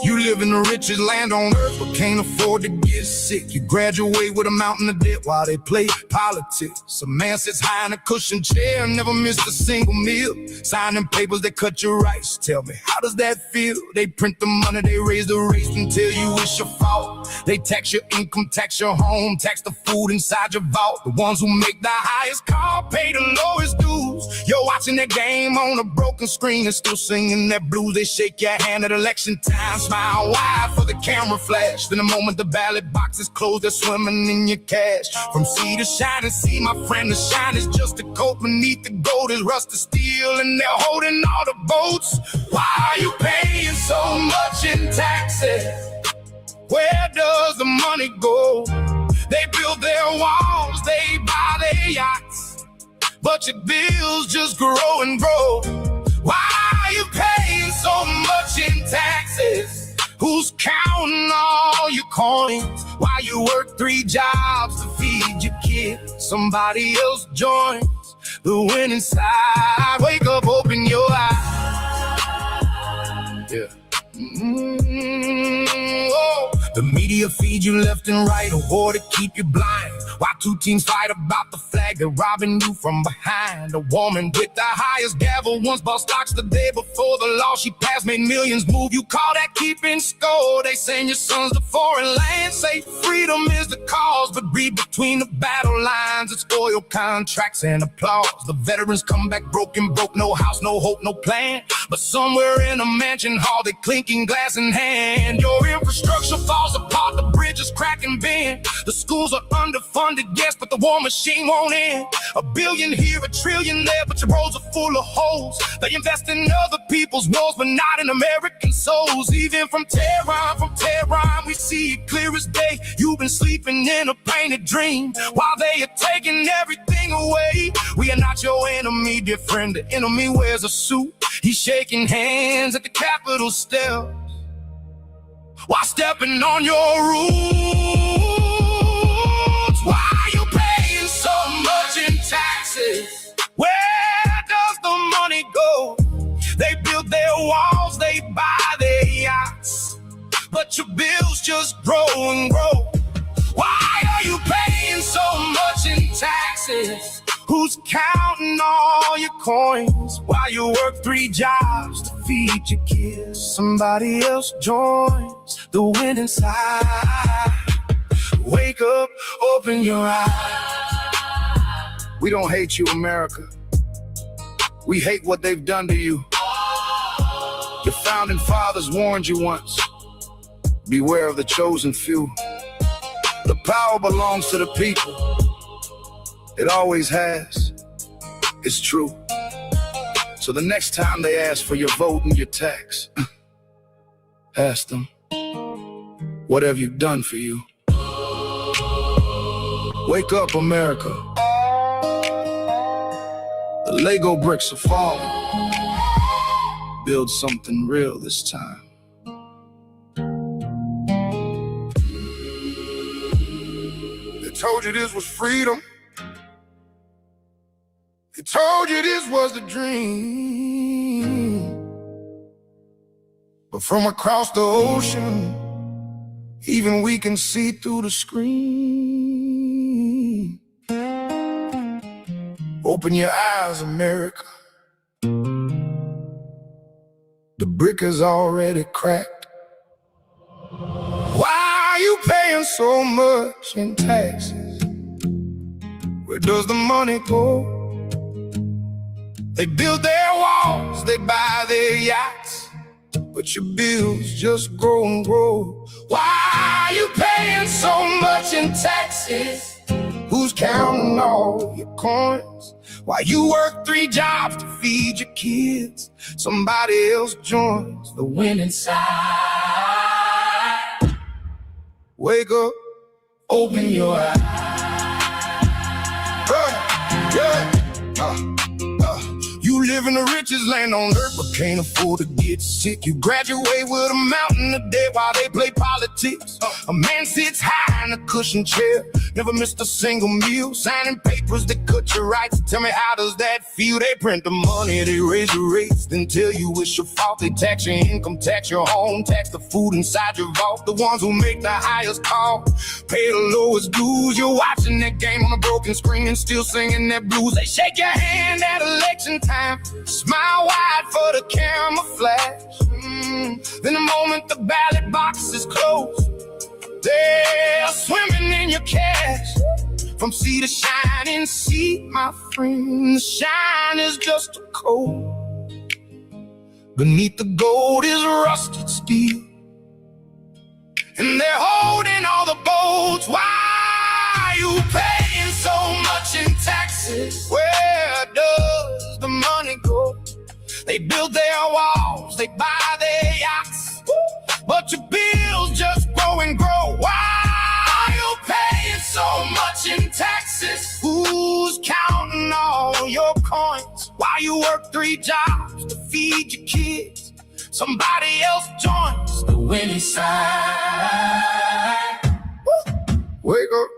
You live in the richest land on earth, but can't afford to get sick. You graduate with a mountain of debt while they play politics. A man sits high in a cushioned chair and never missed a single meal, signing papers that cut your rights. Tell me, how does that feel? They print the money, they raise the rates until you it's your fault. They tax your income, tax your home, tax the food inside your vault. The ones who make the highest call pay the lowest dues. You're watching that game on a broken screen and still singing that blues. They shake your hand at election time, smile wide for the camera flash. Then the moment the ballot box is closed, they're swimming in your cash. From sea to shining sea, my friend, the shine is just a coat. Beneath the gold is rusted steel, and they're holding all the boats. Why are you paying so much in taxes? Where does the money go? They build their walls, they buy their yachts, but your bills just grow and grow. Why are you paying so much in taxes? Who's counting all your coins while you work 3 jobs to feed your kids? Somebody else joins the winning side. Wake up, open your eyes. Yeah. Oh. The media feed you left and right, a war to keep you blind. While 2 teams fight about the flag, they're robbing you from behind. A woman with the highest gavel once bought stocks the day before the law she passed made millions move. You call that keeping score? They send your sons to foreign lands, say freedom is the cause, but read between the battle lines. It's oil contracts and applause. The veterans come back broken, broke, no house, no hope, no plan. But somewhere in a mansion hall, they clinking glass in hand. Your infrastructure falls apart, the bridges crack and bend. The schools are underfunded, funded, yes, but the war machine won't end. A billion here, a trillion there, but your roads are full of holes. They invest in other people's wars, but not in American souls. Even from Tehran, we see it clear as day. You've been sleeping in a painted dream while they are taking everything away. We are not your enemy, dear friend. The enemy wears a suit. He's shaking hands at the Capitol steps while stepping on your roots. Why are you paying so much in taxes? Where does the money go? They build their walls, they buy their yachts, but your bills just grow and grow. Why are you paying so much in taxes? Who's counting all your coins while you work 3 jobs to feed your kids? Somebody else joins the winning side. Wake up, open your eyes. We don't hate you, America. We hate what they've done to you. Your founding fathers warned you once. Beware of the chosen few. The power belongs to the people. It always has. It's true. So the next time they ask for your vote and your tax, ask them, what have you done for you? Wake up, America. The Lego bricks are falling. Build something real this time. They told you this was freedom. They told you this was the dream. But from across the ocean, even we can see through the screen. Open your eyes, America. The brick is already cracked. Why are you paying so much in taxes? Where does the money go? They build their walls, they buy their yachts, but your bills just grow and grow. Why are you paying so much in taxes? Who's counting all your coins while you work 3 jobs to feed your kids? Somebody else joins the winning side. Wake up, open your eyes. You live in the richest land on earth, but can't afford to get sick. You graduate with a mountain a day while they play politics. A man sits high in a cushioned chair, never missed a single meal, signing papers that cut your rights. Tell me, how does that feel? They print the money, they raise the rates, then tell you it's your fault. They tax your income, tax your home, tax the food inside your vault. The ones who make the highest call pay the lowest dues. You're watching that game on a broken screen and still singing that blues. They shake your hand at election time, smile wide for the camera flash. Then the moment the ballot box is closed, they're swimming in your cash. From sea to shining sea, my friend, the shine is just a coat. Beneath the gold is rusted steel, and they're holding all the boats. Why are you paying so much in taxes? Where does the money go? They build their walls, they buy their yachts, but your bills just grow and grow. Why are you paying so much in taxes? Who's counting all your coins while you work 3 jobs to feed your kids? Somebody else joins the winning side. Wake up,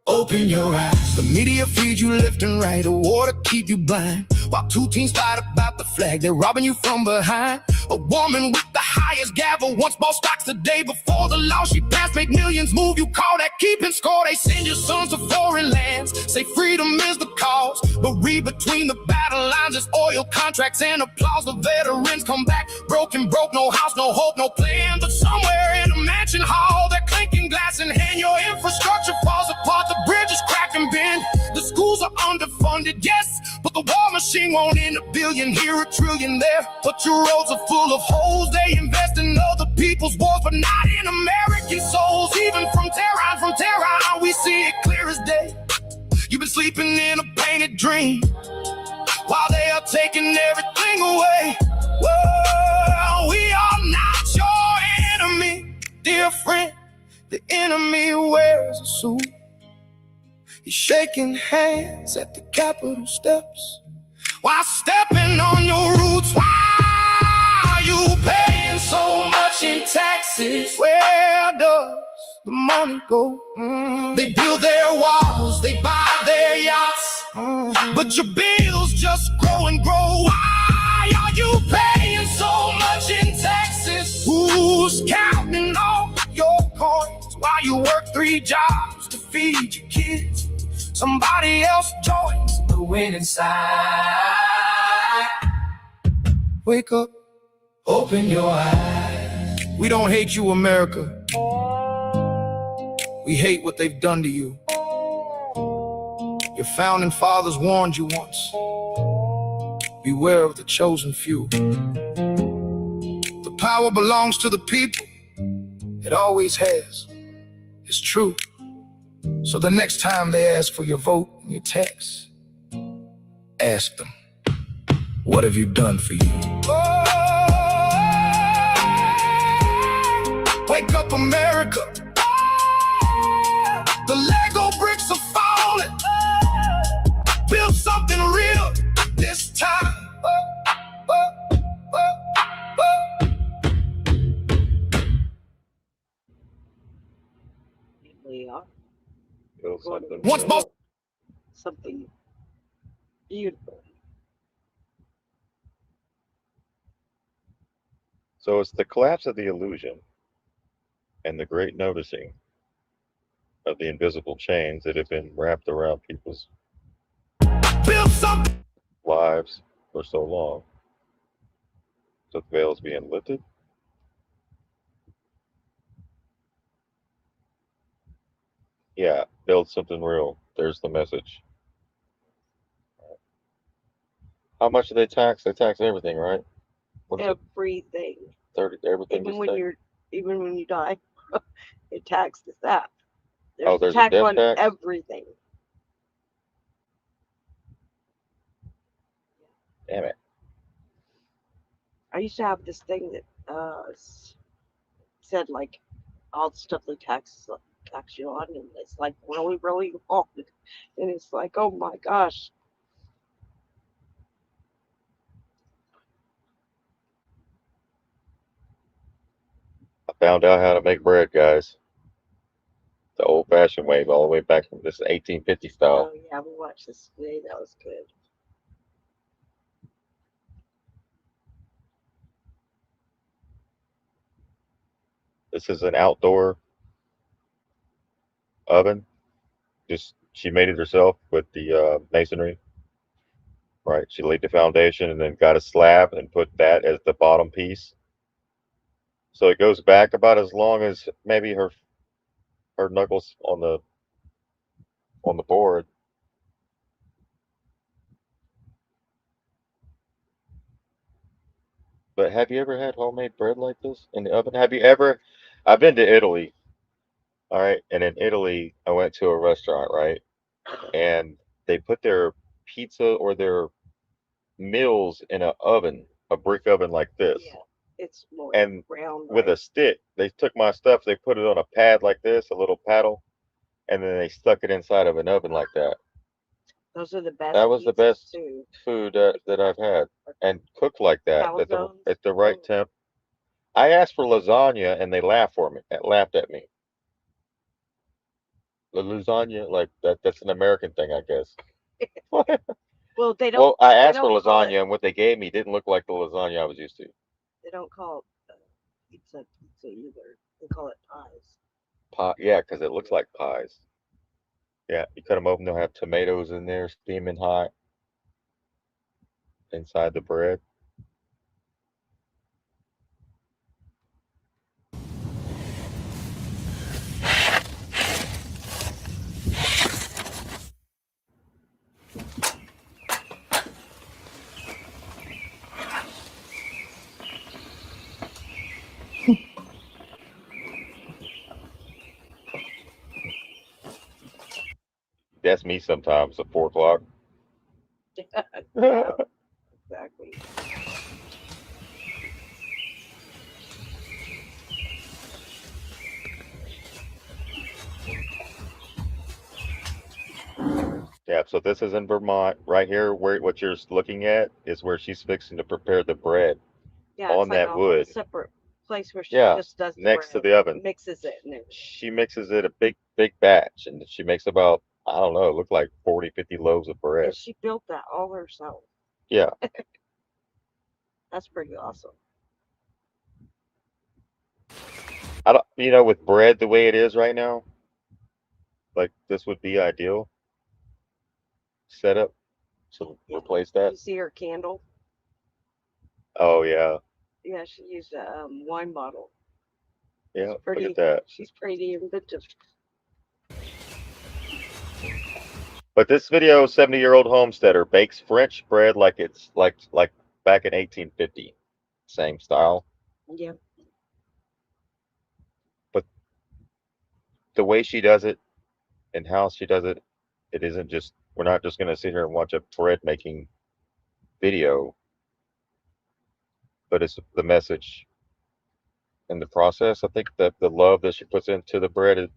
open your eyes. The media feeds you left and right, a war to keep you blind, while 2 teams fight about the flag, they're robbing you from behind. A woman with the highest gavel once bought stocks the day before the law she passed made millions move. You call that keeping score? They send your sons to foreign lands, say freedom is the cause, but read between the battle lines, it's oil contracts and applause. The veterans come back broken, broke, no house, no hope, no plan, but somewhere in a mansion hall they're clinking glass in hand. Your infrastructure falls apart, the bridges crack and bend, the schools are underfunded, yes, but the war machine won't end. A billion here, a trillion there, but your roads are full of holes. They invest in other people's wars, but not in American souls. Even from Tehran, we see it clear as day. dream while they are taking everything away. Well, we are not your enemy, dear friend. The enemy wears a suit. He's shaking hands at the Capitol steps while stepping on your roots. Why are you paying so much in taxes? Where does the money go? They build their walls, they buy their yachts, but your bills just grow and grow. Why are you paying so much in taxes? Who's counting all your coins while you work 3 jobs to feed your kids? Somebody else joins the winning side. Wake up, open your eyes. We don't hate you, America. We hate what they've done to you. Your founding fathers warned you once. Beware of the chosen few. The power belongs to the people. It always has. It's true. So the next time they ask for your vote and your tax, ask them, what have you done for you? Oh, wake up, America. The Lego bricks are falling. Build something real this time. Build something Once real. most Something beautiful. So it's the collapse of the illusion and the great noticing of the invisible chains that have been wrapped around people's build something. lives for so long. So the veil is being lifted. Yeah, build something real. There's the message. How much do they tax? They tax everything, right? What is it? Everything. 30, everything Even is when taxed. even when you die, it taxes that. Oh, There's there's a tax death on tax? everything. Damn it. I used to have this thing that said like all the stuff they tax you on, and it's like really, really long, and it's like, oh my gosh. I found out how to make bread, guys. The old fashioned way, all the way back from this 1850 style. Oh yeah, we watched this today. That was good. This is an outdoor oven. Just she made it herself with the masonry. Right. She laid the foundation and then got a slab and put that as the bottom piece. So it goes back about as long as maybe her knuckles on the board. But have you ever had homemade bread like this in the oven? Have you ever? I've been to Italy, all right, and in Italy, I went to a restaurant, right, and they put their pizza or their meals in an oven, a brick oven like this, Yeah, it's more and round, with right? a stick, they took my stuff, they put it on a pad like this, a little paddle, and then they stuck it inside of an oven like that. Those are the best That was the pizzas best too. food that I've had, and cooked like that Calzones. at the right temp. I asked for lasagna, and they laughed laughed at me. The lasagna, like that's an American thing, I guess. Well, they don't. Well, I They asked for don't call it. lasagna, and what they gave me didn't look like the lasagna I was used to. They don't call it pizza either. They call it pies. Pie, yeah, because it looks like pies. Yeah, you cut them open, they'll have tomatoes in there, steaming hot inside the bread. That's me sometimes at 4 o'clock. Yeah, exactly. Yeah, so this is in Vermont. Right here, where what you're looking at is where she's fixing to prepare the bread Yeah, it's on like that a whole wood. separate place where she Yeah, just does the next to bread, the oven. mixes it, and everything. She mixes it a big batch, and she makes about, I don't know, it looked like 40, 50 loaves of bread. And she built that all herself. Yeah. That's pretty awesome. I don't, you know, with bread the way it is right now, like this would be ideal setup to Yeah. replace Did that. you see her candle? Oh yeah, Yeah, she used a wine bottle. yeah. Look Pretty. at that. She's pretty inventive. But this video, 70-year-old homesteader bakes French bread like it's like back in 1850, same style. Yeah. But the way she does it and how she does it, it isn't just. We're not just gonna sit here and watch a bread making video, but it's the message and the process. I think that the love that she puts into the bread is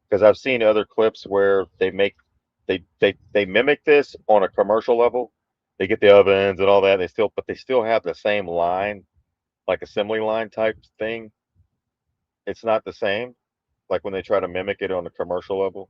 because I've seen other clips where they mimic this on a commercial level. They get the ovens and all that. But they still have the same line, like assembly line type thing. It's not the same, like when they try to mimic it on a commercial level.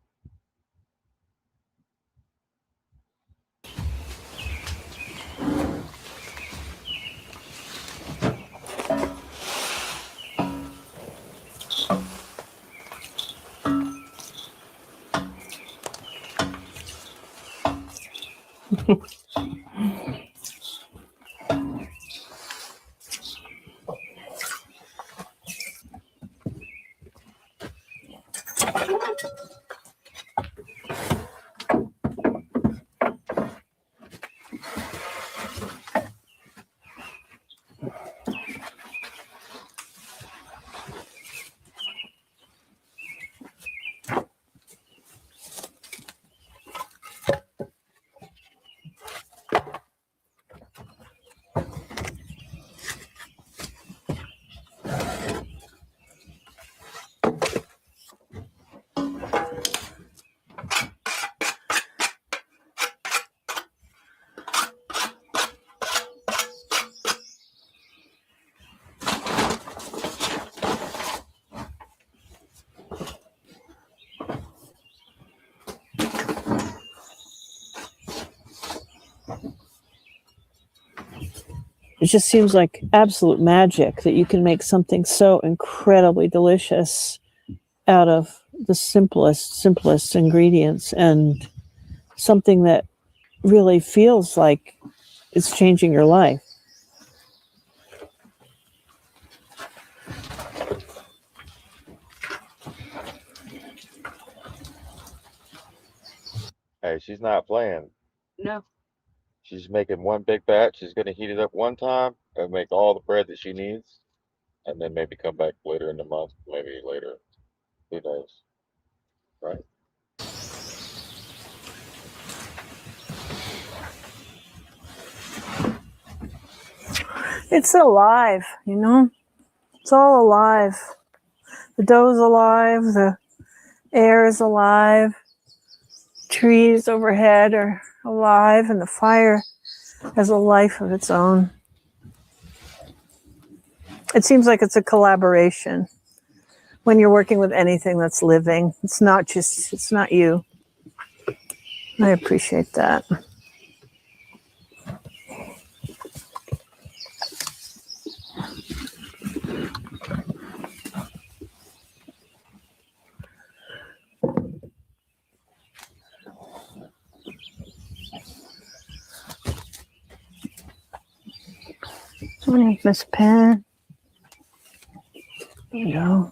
It just seems like absolute magic that you can make something so incredibly delicious out of the simplest ingredients, and something that really feels like it's changing your life. Hey, she's not playing. No. She's making one big batch. She's gonna heat it up one time and make all the bread that she needs, and then maybe come back later in the month, maybe later. Who knows, right? It's alive, you know? It's all alive. The dough's alive, the air is alive, trees overhead are alive, and the fire has a life of its own. It seems like it's a collaboration when you're working with anything that's living. It's not you. I appreciate that. Somebody has Miss Pen. There you go.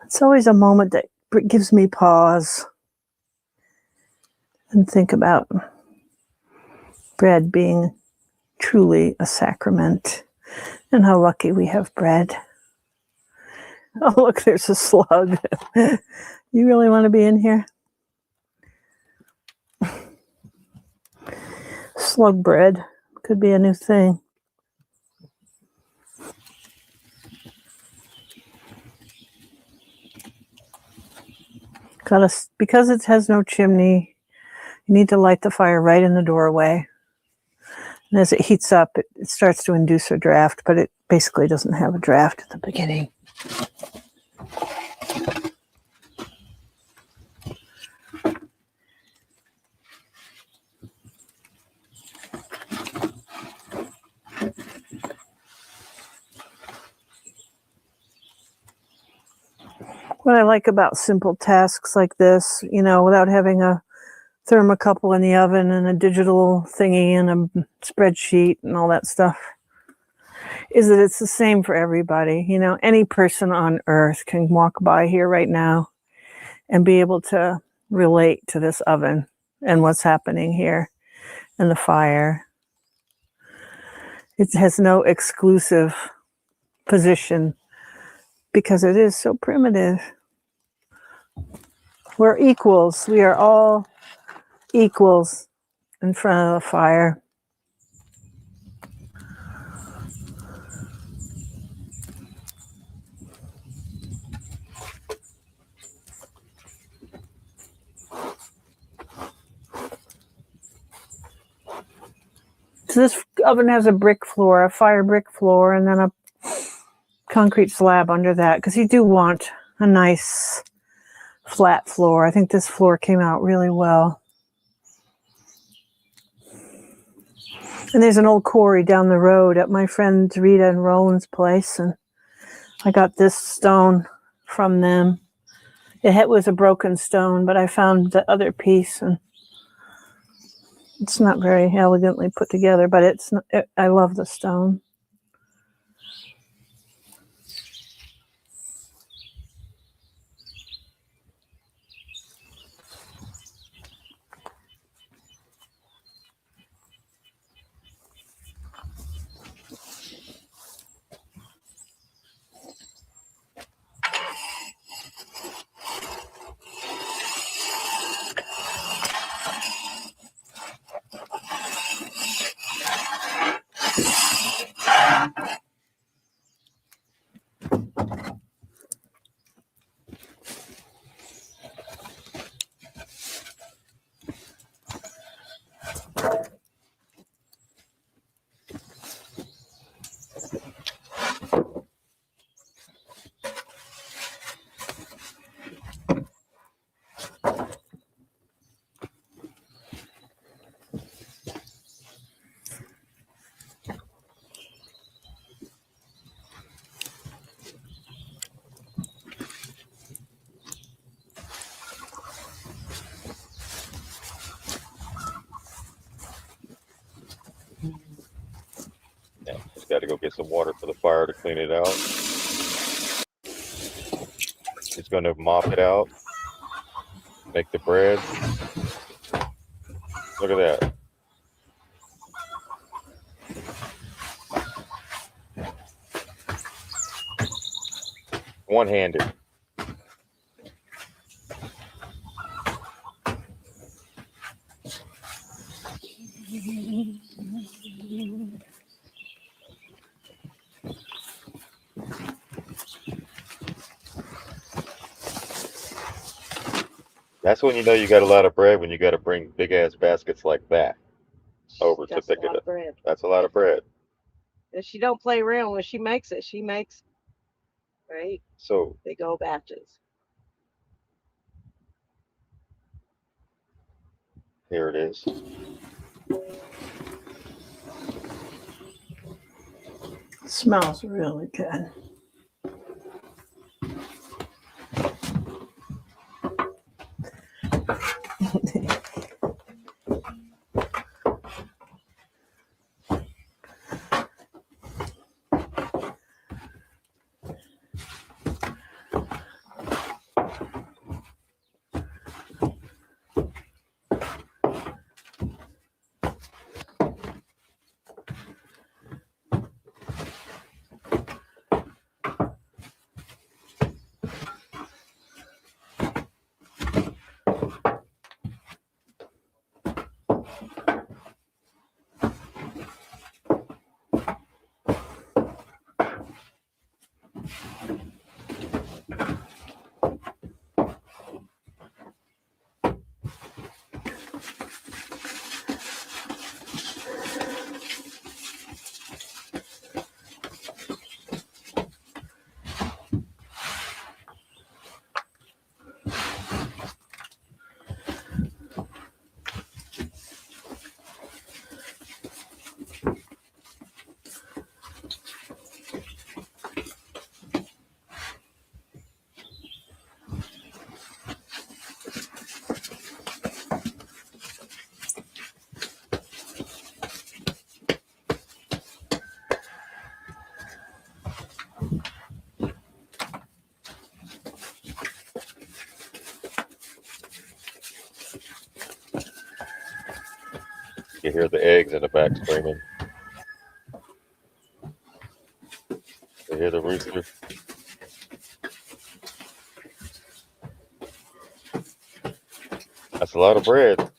It's always a moment that gives me pause and think about bread being truly a sacrament. And how lucky we have bread. Oh, look, there's a slug. You really want to be in here? Slug bread could be a new thing. Because it has no chimney, you need to light the fire right in the doorway. And as it heats up, it starts to induce a draft, but it basically doesn't have a draft at the beginning. What I like about simple tasks like this, without having a thermocouple in the oven and a digital thingy and a spreadsheet and all that stuff, is that it's the same for everybody. Any person on earth can walk by here right now and be able to relate to this oven and what's happening here and the fire. It has no exclusive position because it is so primitive. We're equals. We are all equals in front of the fire. So this oven has a brick floor, a fire brick floor, and then a concrete slab under that, because you do want a nice flat floor. I think this floor came out really well. And there's an old quarry down the road at my friend Rita and Roland's place, and I got this stone from them. It was a broken stone, but I found the other piece, and it's not very elegantly put together, but I love the stone. Yeah, just got to go get some water for the fire to clean it out. Just going to mop it out, make the bread. Look at that. One-handed. That's when you know you got a lot of bread, when you got to bring big ass baskets like that over to pick it up. Bread. That's a lot of bread. And she don't play around when she makes it. She makes, right? So big old batches. here it is. It smells really good. You hear the eggs in the back screaming. You hear the rooster. That's a lot of bread.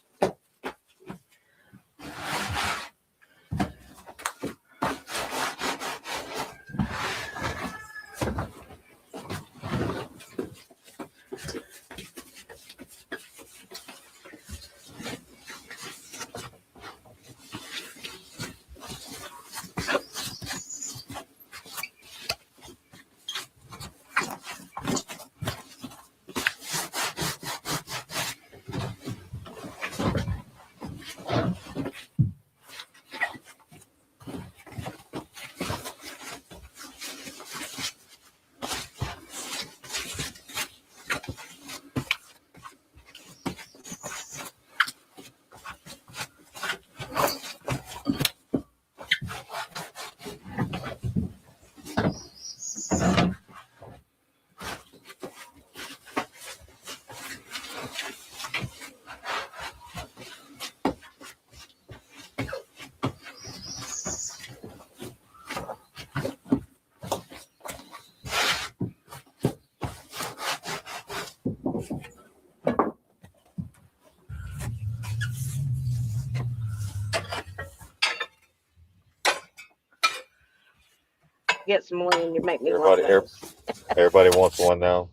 Get some more and you make me want Everybody, those. everybody wants one now.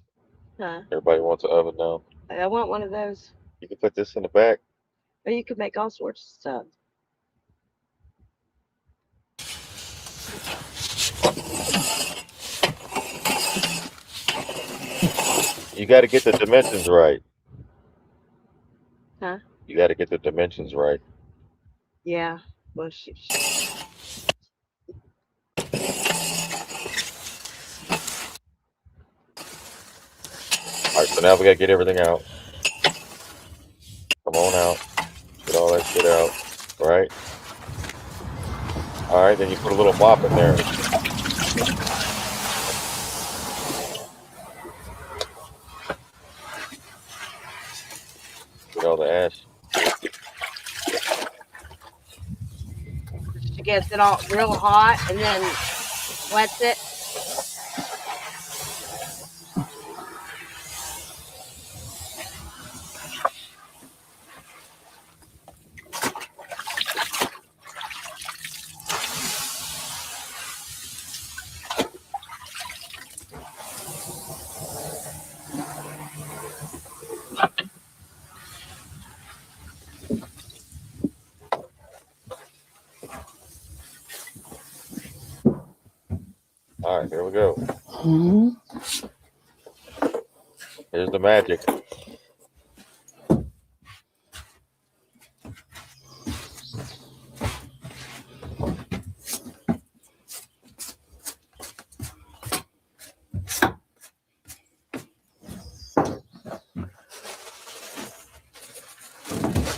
Huh? Everybody wants an oven now. I want one of those. You can put this in the back. Or you could make all sorts of stuff. You got to get the dimensions right. Huh? You got to get the dimensions right. Yeah. Well, All right, so now we got to get everything out. Come on out. Get all that shit out. Right? All right, then you put a little mop in there. Get all the ash. she gets it all real hot and then wets it. All right, here we go. Mhm. Here's the magic.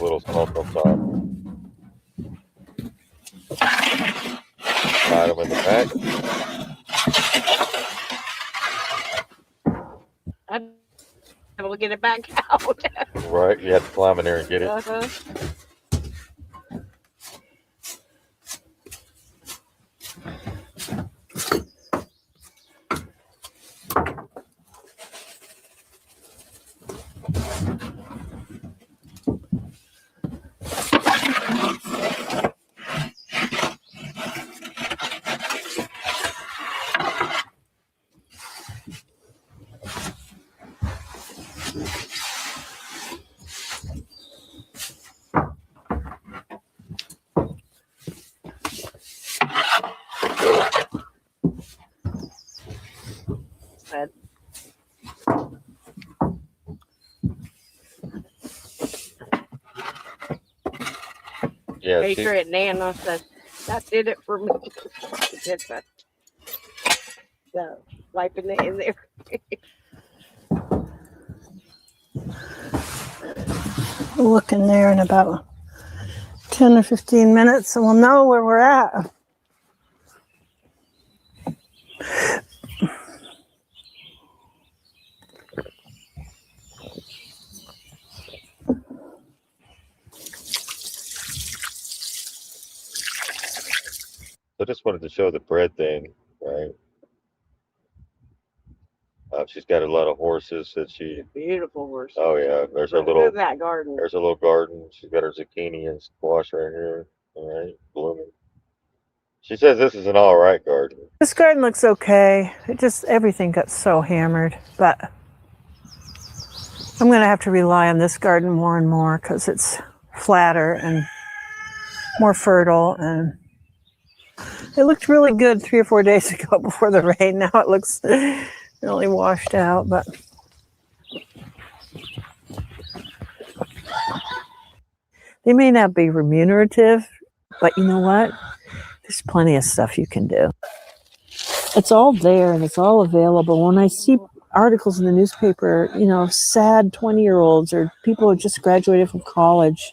Little smoke on top. Slide them in the back. I'm able to get it back out. Right, you have to climb in there and get it. Uh-huh. Good. Yeah, Make see, sure it Nana says that did it for me. Did that. So wiping it in there. We'll look in there in about 10 or 15 minutes and we'll know where we're at. just wanted to show the bread thing, right? She's got a lot of horses that she. Beautiful horse. Oh yeah, there's her Look little. at that garden. There's a little garden. She's got her zucchini and squash right here. All right, blooming. She says this is an all right garden. This garden looks okay. It just, everything got so hammered, but I'm going to have to rely on this garden more and more because it's flatter and more fertile, and it looked really good 3 or 4 days ago before the rain. Now it looks really washed out, but they may not be remunerative, but you know what? There's plenty of stuff you can do. It's all there and it's all available. When I see articles in the newspaper, you know, sad 20-year-olds or people who just graduated from college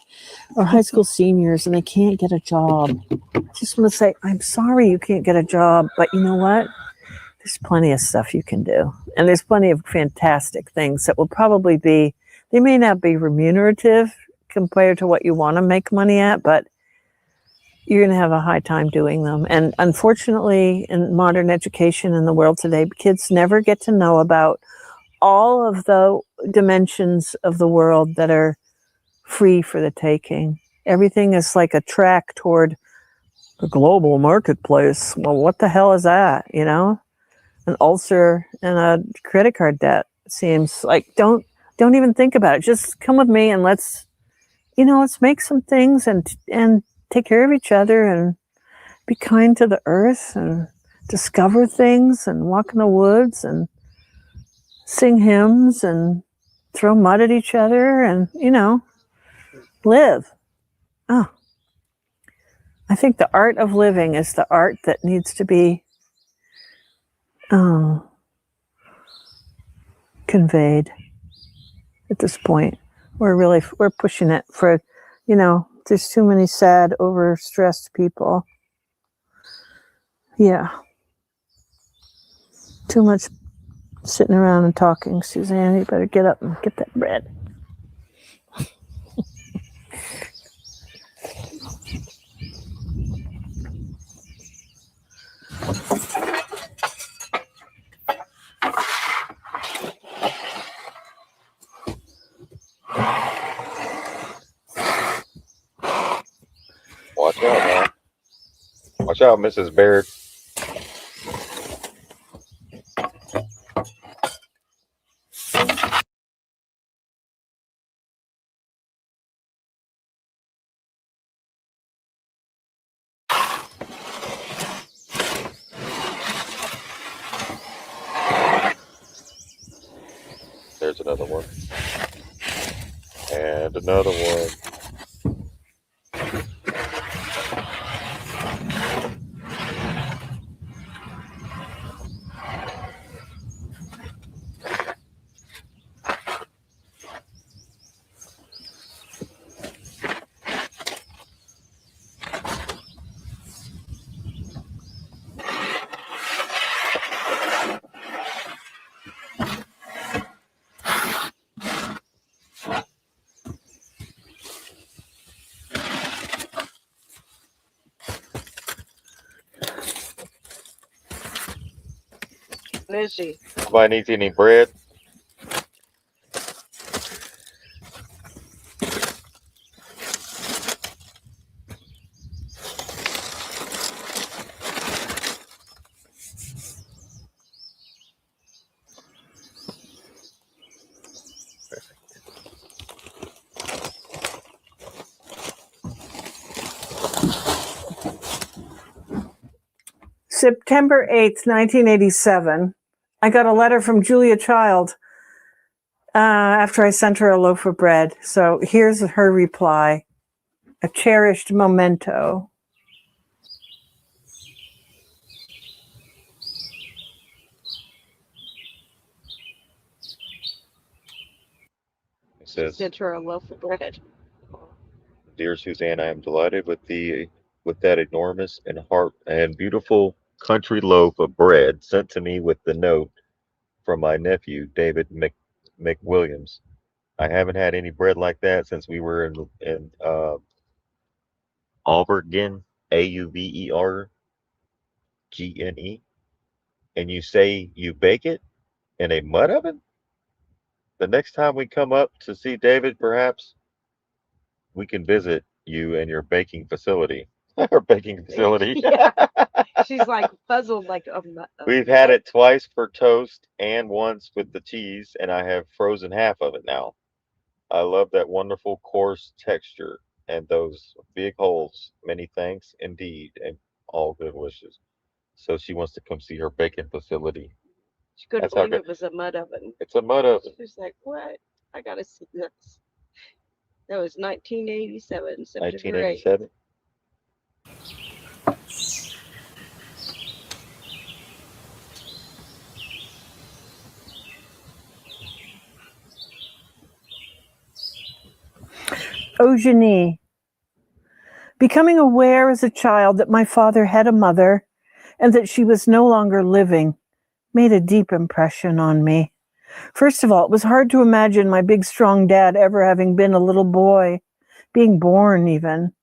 or high school seniors and they can't get a job, I just want to say, I'm sorry you can't get a job, but you know what? There's plenty of stuff you can do. And there's plenty of fantastic things that will probably be, they may not be remunerative compared to what you want to make money at, but you're going to have a high time doing them. And unfortunately, in modern education in the world today, kids never get to know about all of the dimensions of the world that are free for the taking. Everything is like a track toward the global marketplace. Well, what the hell is that? You know, an ulcer and a credit card debt seems like, don't even think about it. Just come with me and let's make some things and take care of each other and be kind to the earth and discover things and walk in the woods and sing hymns and throw mud at each other and, live. Oh, I think the art of living is the art that needs to be conveyed at this point. We're pushing it for, there's too many sad, overstressed people. Yeah. Too much sitting around and talking. Suzanne, you better get up and get that bread. Watch out, man. Watch out, Mrs. Baird. There's another one. And another one. Is she? Somebody needs any bread? September 8th, 1987, I got a letter from Julia Child after I sent her a loaf of bread. So here's her reply, a cherished memento. It says, Sent her a loaf of bread. "Dear Suzanne, I am delighted with that enormous and beautiful country loaf of bread sent to me with the note from my nephew, David McWilliams. I haven't had any bread like that since we were in Auvergne, Auver, GNE, and you say you bake it in a mud oven, the next time we come up to see David, perhaps we can visit you and your baking facility. Our baking facility. Yeah. She's like puzzled, like We've had it twice for toast and once with the cheese, and I have frozen half of it now. I love that wonderful coarse texture and those big holes. Many thanks indeed, and all good wishes. So she wants to come see her baking facility. She couldn't That's how believe good. it was a mud oven. It's a mud oven. She's like, "What? I gotta see this." That was 1987, September 8th. 1987. Eugenie. Becoming aware as a child that my father had a mother and that she was no longer living made a deep impression on me. First of all, it was hard to imagine my big, strong dad ever having been a little boy, being born even.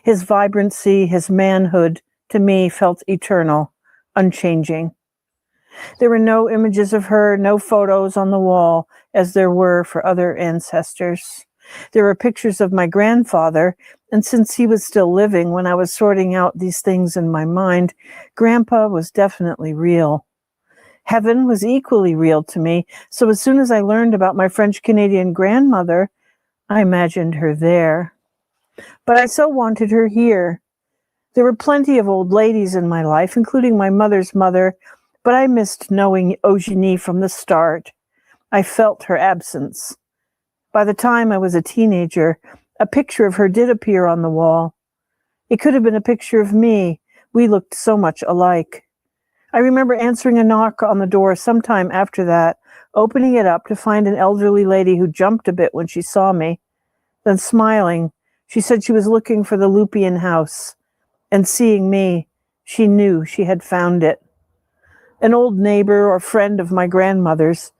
His vibrancy, his manhood, to me felt eternal, unchanging. There were no images of her, no photos on the wall, as there were for other ancestors. There were pictures of my grandfather, and since he was still living when I was sorting out these things in my mind, Grandpa was definitely real. Heaven was equally real to me, so as soon as I learned about my French-Canadian grandmother, I imagined her there. But I so wanted her here. There were plenty of old ladies in my life, including my mother's mother, but I missed knowing Eugenie from the start. I felt her absence. By the time I was a teenager, a picture of her did appear on the wall. It could have been a picture of me. We looked so much alike. I remember answering a knock on the door sometime after that, opening it up to find an elderly lady who jumped a bit when she saw me. Then smiling, she said she was looking for the Lupien house. And seeing me, she knew she had found it. An old neighbor or friend of my grandmother's.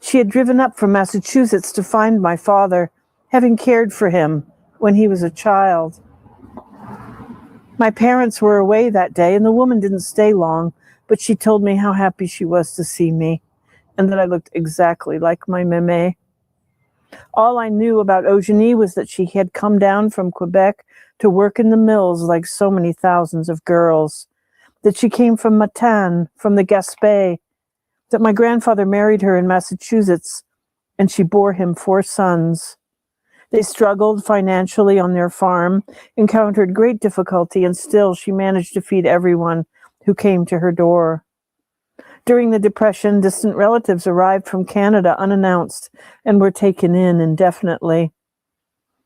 She had driven up from Massachusetts to find my father, having cared for him when he was a child. My parents were away that day, and the woman didn't stay long, but she told me how happy she was to see me, and that I looked exactly like my mémé. All I knew about Eugenie was that she had come down from Quebec to work in the mills like so many thousands of girls, that she came from Matane, from the Gaspé, that my grandfather married her in Massachusetts, and she bore him 4 sons. They struggled financially on their farm, encountered great difficulty, and still she managed to feed everyone who came to her door. During the Depression, distant relatives arrived from Canada unannounced and were taken in indefinitely.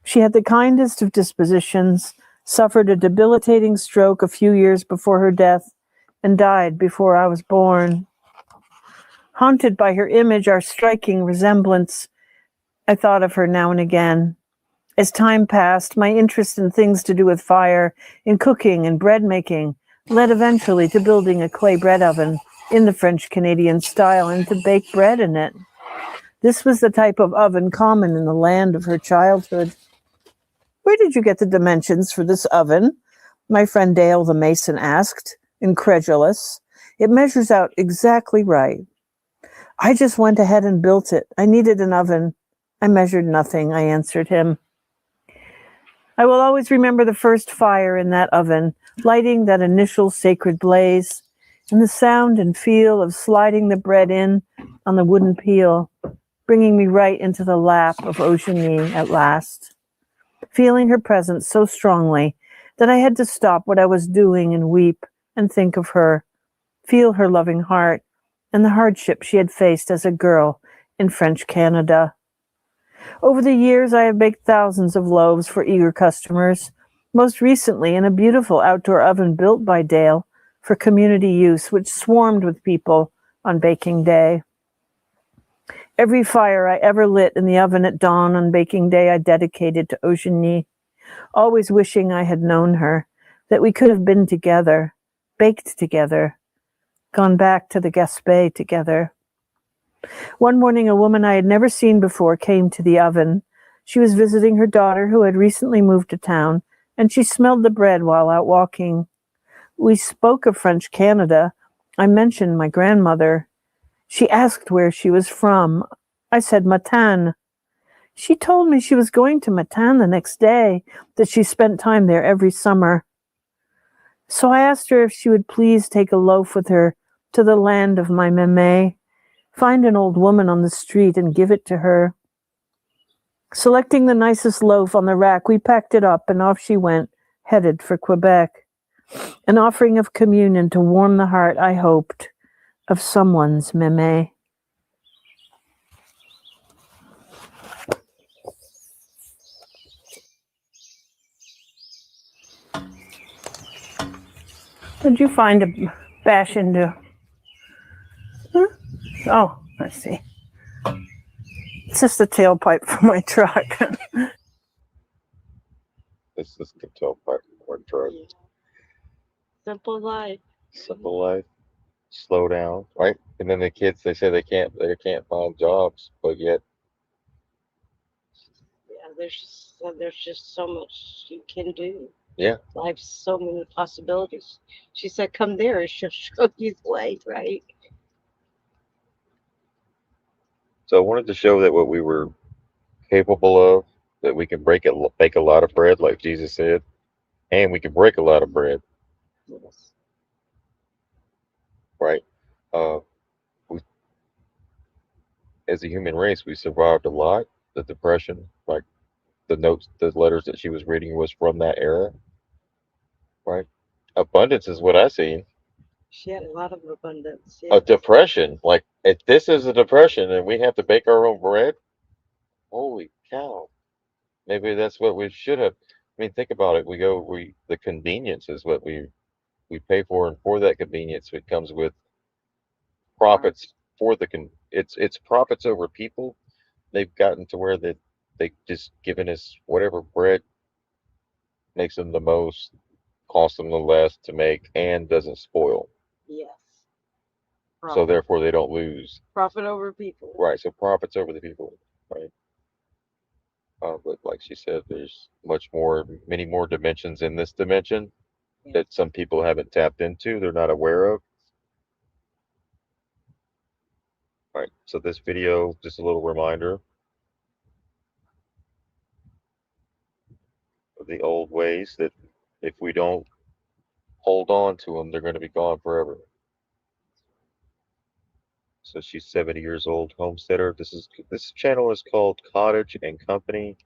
She had the kindest of dispositions, suffered a debilitating stroke a few years before her death, and died before I was born. Haunted by her image, our striking resemblance, I thought of her now and again. As time passed, my interest in things to do with fire, in cooking and bread making, led eventually to building a clay bread oven in the French-Canadian style and to bake bread in it. This was the type of oven common in the land of her childhood. "Where did you get the dimensions for this oven?" my friend Dale the mason asked, incredulous. "It measures out exactly right." "I just went ahead and built it. I needed an oven. I measured nothing," I answered him. I will always remember the first fire in that oven, lighting that initial sacred blaze, and the sound and feel of sliding the bread in on the wooden peel, bringing me right into the lap of Eugenie at last. Feeling her presence so strongly that I had to stop what I was doing and weep and think of her, feel her loving heart, and the hardship she had faced as a girl in French Canada. Over the years, I have baked thousands of loaves for eager customers, most recently in a beautiful outdoor oven built by Dale for community use, which swarmed with people on baking day. Every fire I ever lit in the oven at dawn on baking day I dedicated to Eugenie, always wishing I had known her, that we could have been together, baked together, gone back to the Gaspé together. One morning, a woman I had never seen before came to the oven. She was visiting her daughter who had recently moved to town, and she smelled the bread while out walking. we spoke of French Canada, I mentioned my grandmother. She asked where she was from. I said Matane. She told me she was going to Matane the next day, that she spent time there every summer. So I asked her if she would please take a loaf with her to the land of my mémé, find an old woman on the street and give it to her. Selecting the nicest loaf on the rack, we packed it up and off she went, headed for Quebec. An offering of communion to warm the heart, I hoped, of someone's mémé. Did you find a bash into? Huh? Oh, I see. It's just the tailpipe for my truck. This is the tailpipe for a truck. Simple life. Simple life. Slow down, right? And then the kids, they say they can't find jobs, but yet Yeah, there's just so much you can do. yeah, Life's so many possibilities. She said, "Come there, and she'll show you the way." Right? so I wanted to show that what we were capable of, that we can bake a lot of bread, like Jesus said, and we can break a lot of bread, Yes. right? Uh, we, as a human race, we survived a lot. The depression, like the notes, the letters that she was reading was from that era, right? Abundance is what I see. She had a lot of abundance. A Yes. depression, like if this is a depression and we have to bake our own bread, holy cow! Maybe that's what we should have. I mean, think about it. The convenience is what we pay for, and for that convenience, it comes with profits for it's profits over people. They've gotten to where they just given us whatever bread makes them the most, costs them the less to make, and doesn't spoil. Yes. So Profit. therefore, they don't lose. Profit over people. Right. So profits over the people. Right. But like she said, there's many more dimensions in this dimension that some people haven't tapped into. They're not aware of. All right. So this video, just a little reminder of the old ways that if we don't hold on to them, they're going to be gone forever. So she's 70 years old, homesteader. This channel is called Cottage and Company.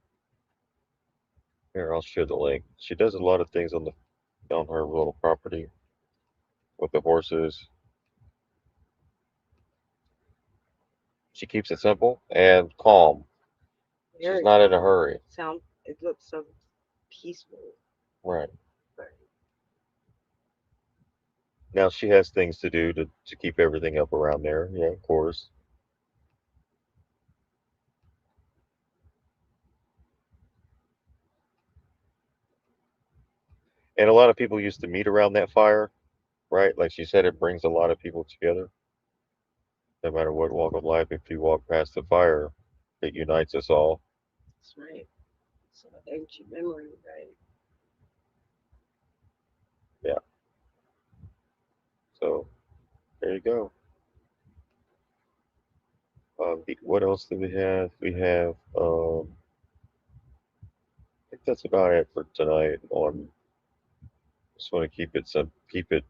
Here, I'll share the link. She does a lot of things on her little property with the horses. She keeps it simple and calm. She's not in a hurry. It looks so peaceful. Right. Now she has things to do to keep everything up around there. Yeah, of course. And a lot of people used to meet around that fire, right? Like she said, it brings a lot of people together. No matter what walk of life, if you walk past the fire, it unites us all. That's right. So ancient memory, right? Yeah. So there you go. What else do we have? We have, I think that's about it for tonight. Just want to keep it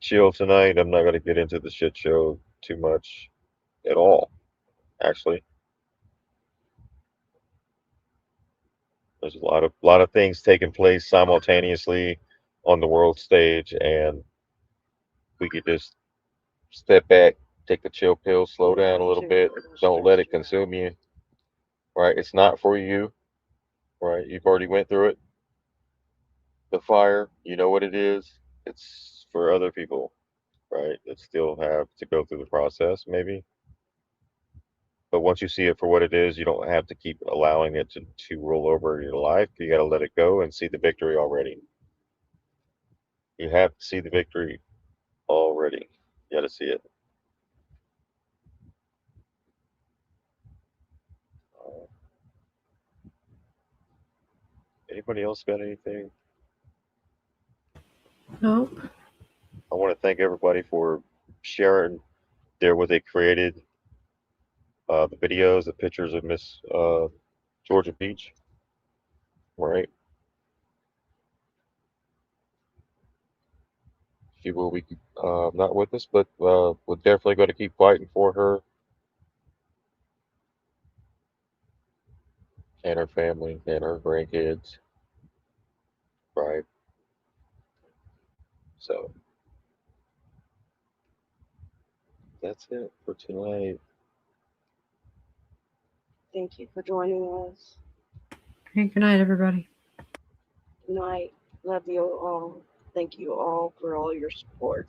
chill tonight. I'm not going to get into the shit show too much at all, actually. There's a lot of things taking place simultaneously on the world stage, and we could just step back, take a chill pill, slow down a little bit. Don't let it consume you. Right? It's not for you. Right? You've already went through it. The fire, you know what it is. It's for other people, right? That still have to go through the process, maybe. But once you see it for what it is, you don't have to keep allowing it to roll over your life. You got to let it go and see the victory already. You have to see the victory already. You got to see it. Anybody else got anything? Nope. I want to thank everybody for sharing what they created, the videos, the pictures of Miss Georgia Peach. Right, she will be not with us, but we're definitely going to keep fighting for her and her family and her grandkids. Right, so that's it for tonight. Thank you for joining us. Hey, good night, everybody. Good night. Love you all. Thank you all for all your support.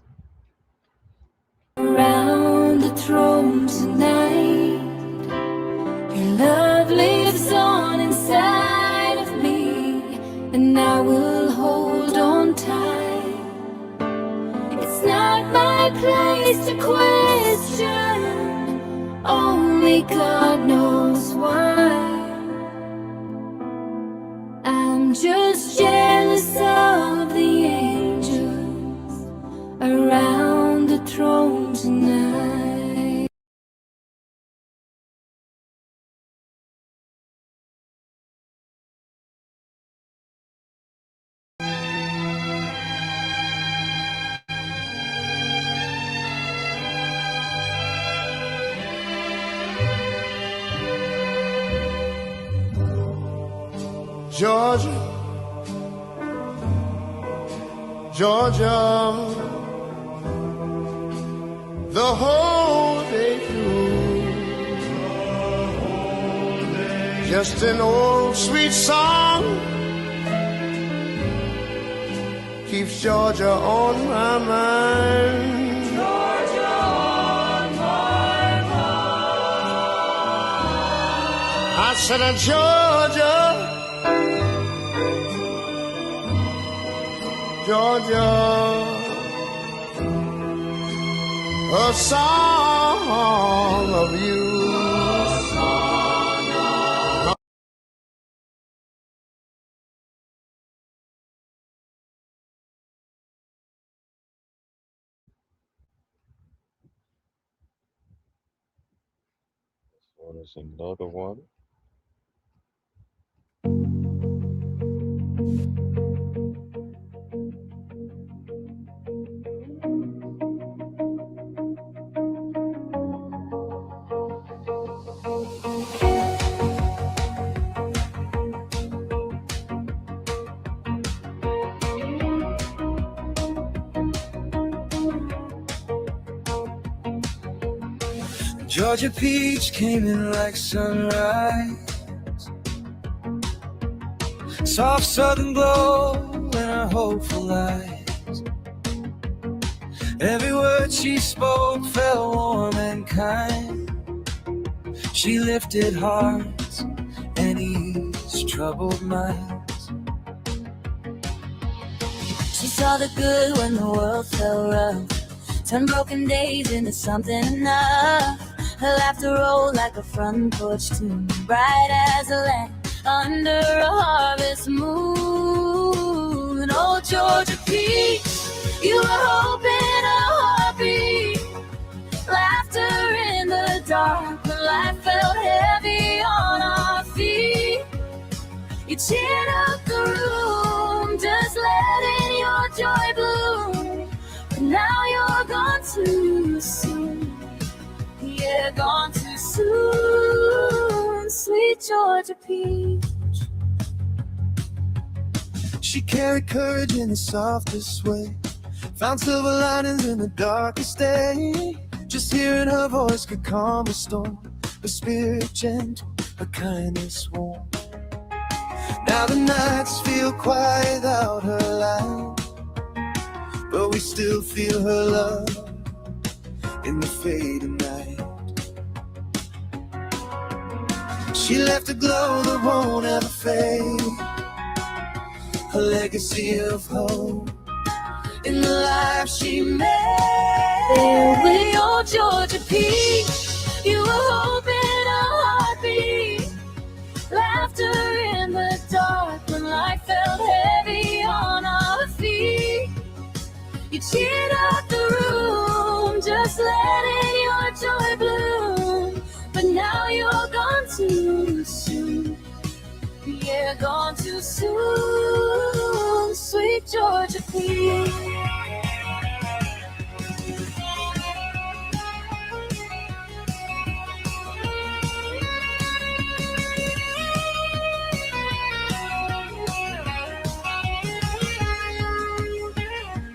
Around the throne tonight, your love lives on inside of me, and I will hold on tight. It's not my place to question, only God knows why. I'm just jealous of the angels around the throne tonight. Georgia, Georgia, the whole day through. Just an old sweet song keeps Georgia on my mind. Georgia on my mind. I said, Georgia, Georgia, a song of you. This one is another one. Georgia peach came in like sunrise, soft southern glow in her hopeful eyes. Every word she spoke felt warm and kind. She lifted hearts and eased troubled minds. She saw the good when the world fell rough, turned broken days into something enough. Her laughter rolled like a front porch tune, bright as a lamp under a harvest moon. Oh, Georgia peach, you were hope in a heartbeat, laughter in the dark when life felt heavy on our feet. You cheered up the room, just letting your joy bloom. But now you're gone too soon. Yeah, gone too soon, sweet Georgia peach. She carried courage in the softest way, found silver linings in the darkest day. Just hearing her voice could calm the storm, her spirit gentle, her kindness warm. Now the nights feel quiet without her light, but we still feel her love in the fading night. She left a glow that won't ever fade, a legacy of hope in the life she made. There with your Georgia peach, you were hope in a heartbeat, laughter in the dark when life felt heavy on our feet. too soon. Yeah, gone too soon. Sweet Georgia Peach.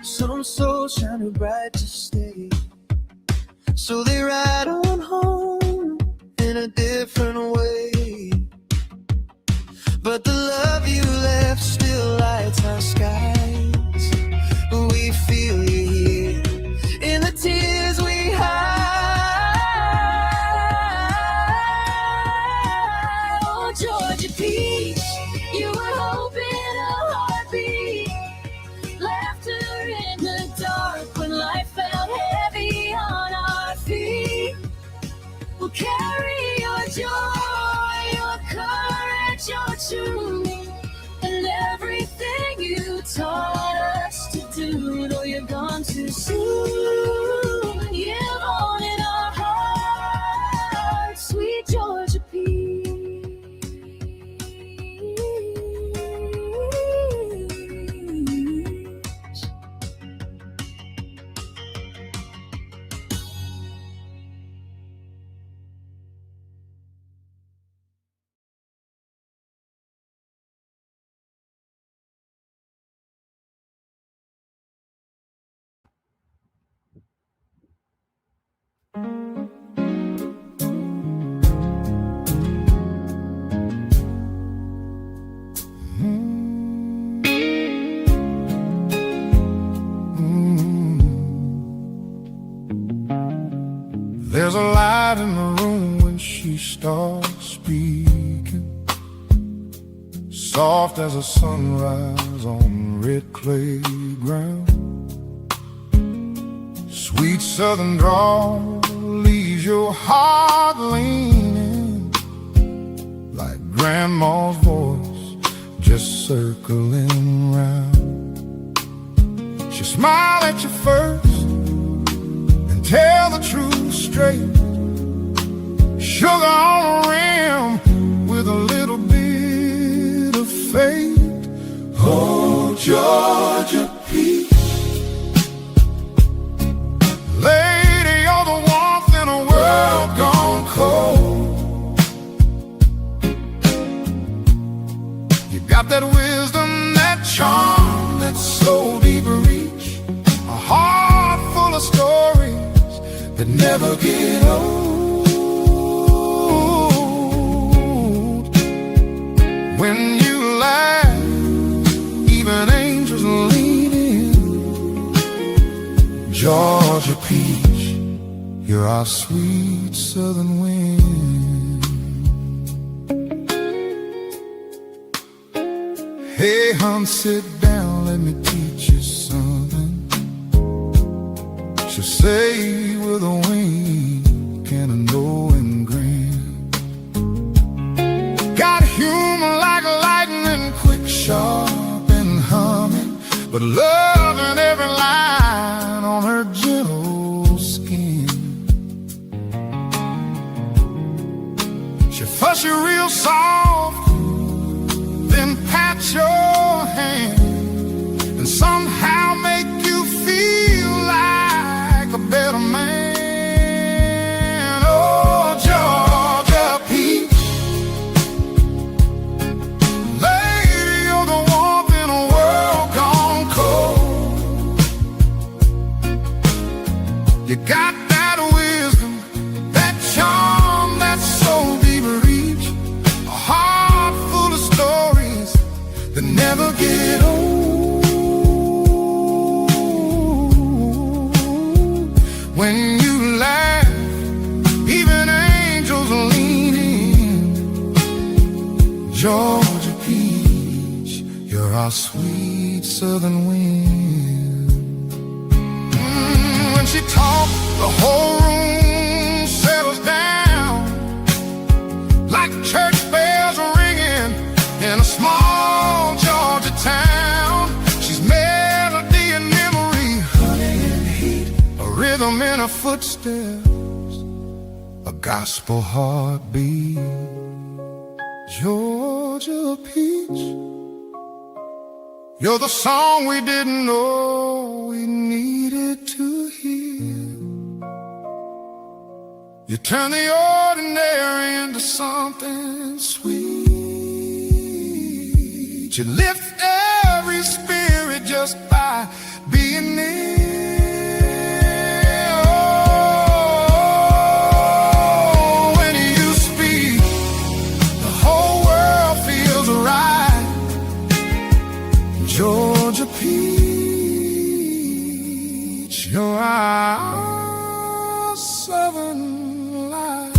Some souls shine too bright to stay, so they ride on home in a different way. But the love you left still lights our skies. We feel you here in the tears we hide. Oh, Georgia Peach, you were hope in a heartbeat. Laughter in the dark when life felt heavy on our feet. We'll carry your joy, your courage, your truth, and everything you taught us to do. Though you're gone too soon, you're on in our hearts, sweet Georgia Peach. There's a light in the room when she starts speaking, soft as a sunrise on red clay ground. Sweet southern drawl leaves your heart leaning, like grandma's voice just circling round. She'll smile at you first and tell the truth straight. Sugar on the rim with a little bit of faith. Oh, Georgia Peach, lady, you're the warmth in a world gone cold. You got that wisdom, that charm, that soul deep reach, a heart full of stories that never get old. When you laugh, even angels lean in. Georgia Peach, you're our sweet southern wind. Hey, hon, sit down, let me teach you something. She'll say with a wink and a knowing grin. Got humor like lightning, quick, sharp, and humming, but love in every line on her gentle skin. She'll fuss you real soft, then pat your hand, and somehow make you feel like a better man. Oh, Georgia Peach, lady, you're the warmth in a world gone cold. You got that wisdom, that charm, that soul deep reach, a heart full of stories that never get old. When you laugh, even angels lean in. Georgia Peach, you're our sweet southern wind. When she talks, the whole room settles down, like church bells ringing in a small Georgia town. She's melody and memory, honey and heat, a rhythm in her footsteps, a gospel heartbeat. Georgia peach, you're the song we didn't know we needed to hear. You turn the ordinary into something sweet. You lift every spirit just by being near. Oh, when you speak, the whole world feels right. Georgia peach, you're our southern light.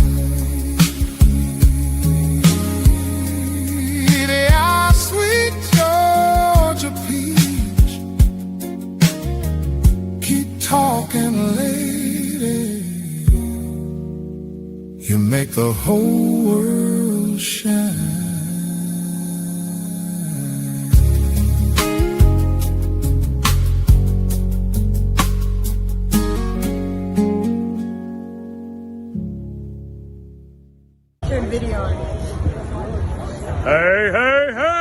Our sweet Georgia peach, keep talking, lady. You make the whole world shine. Video. Hey, hey, hey!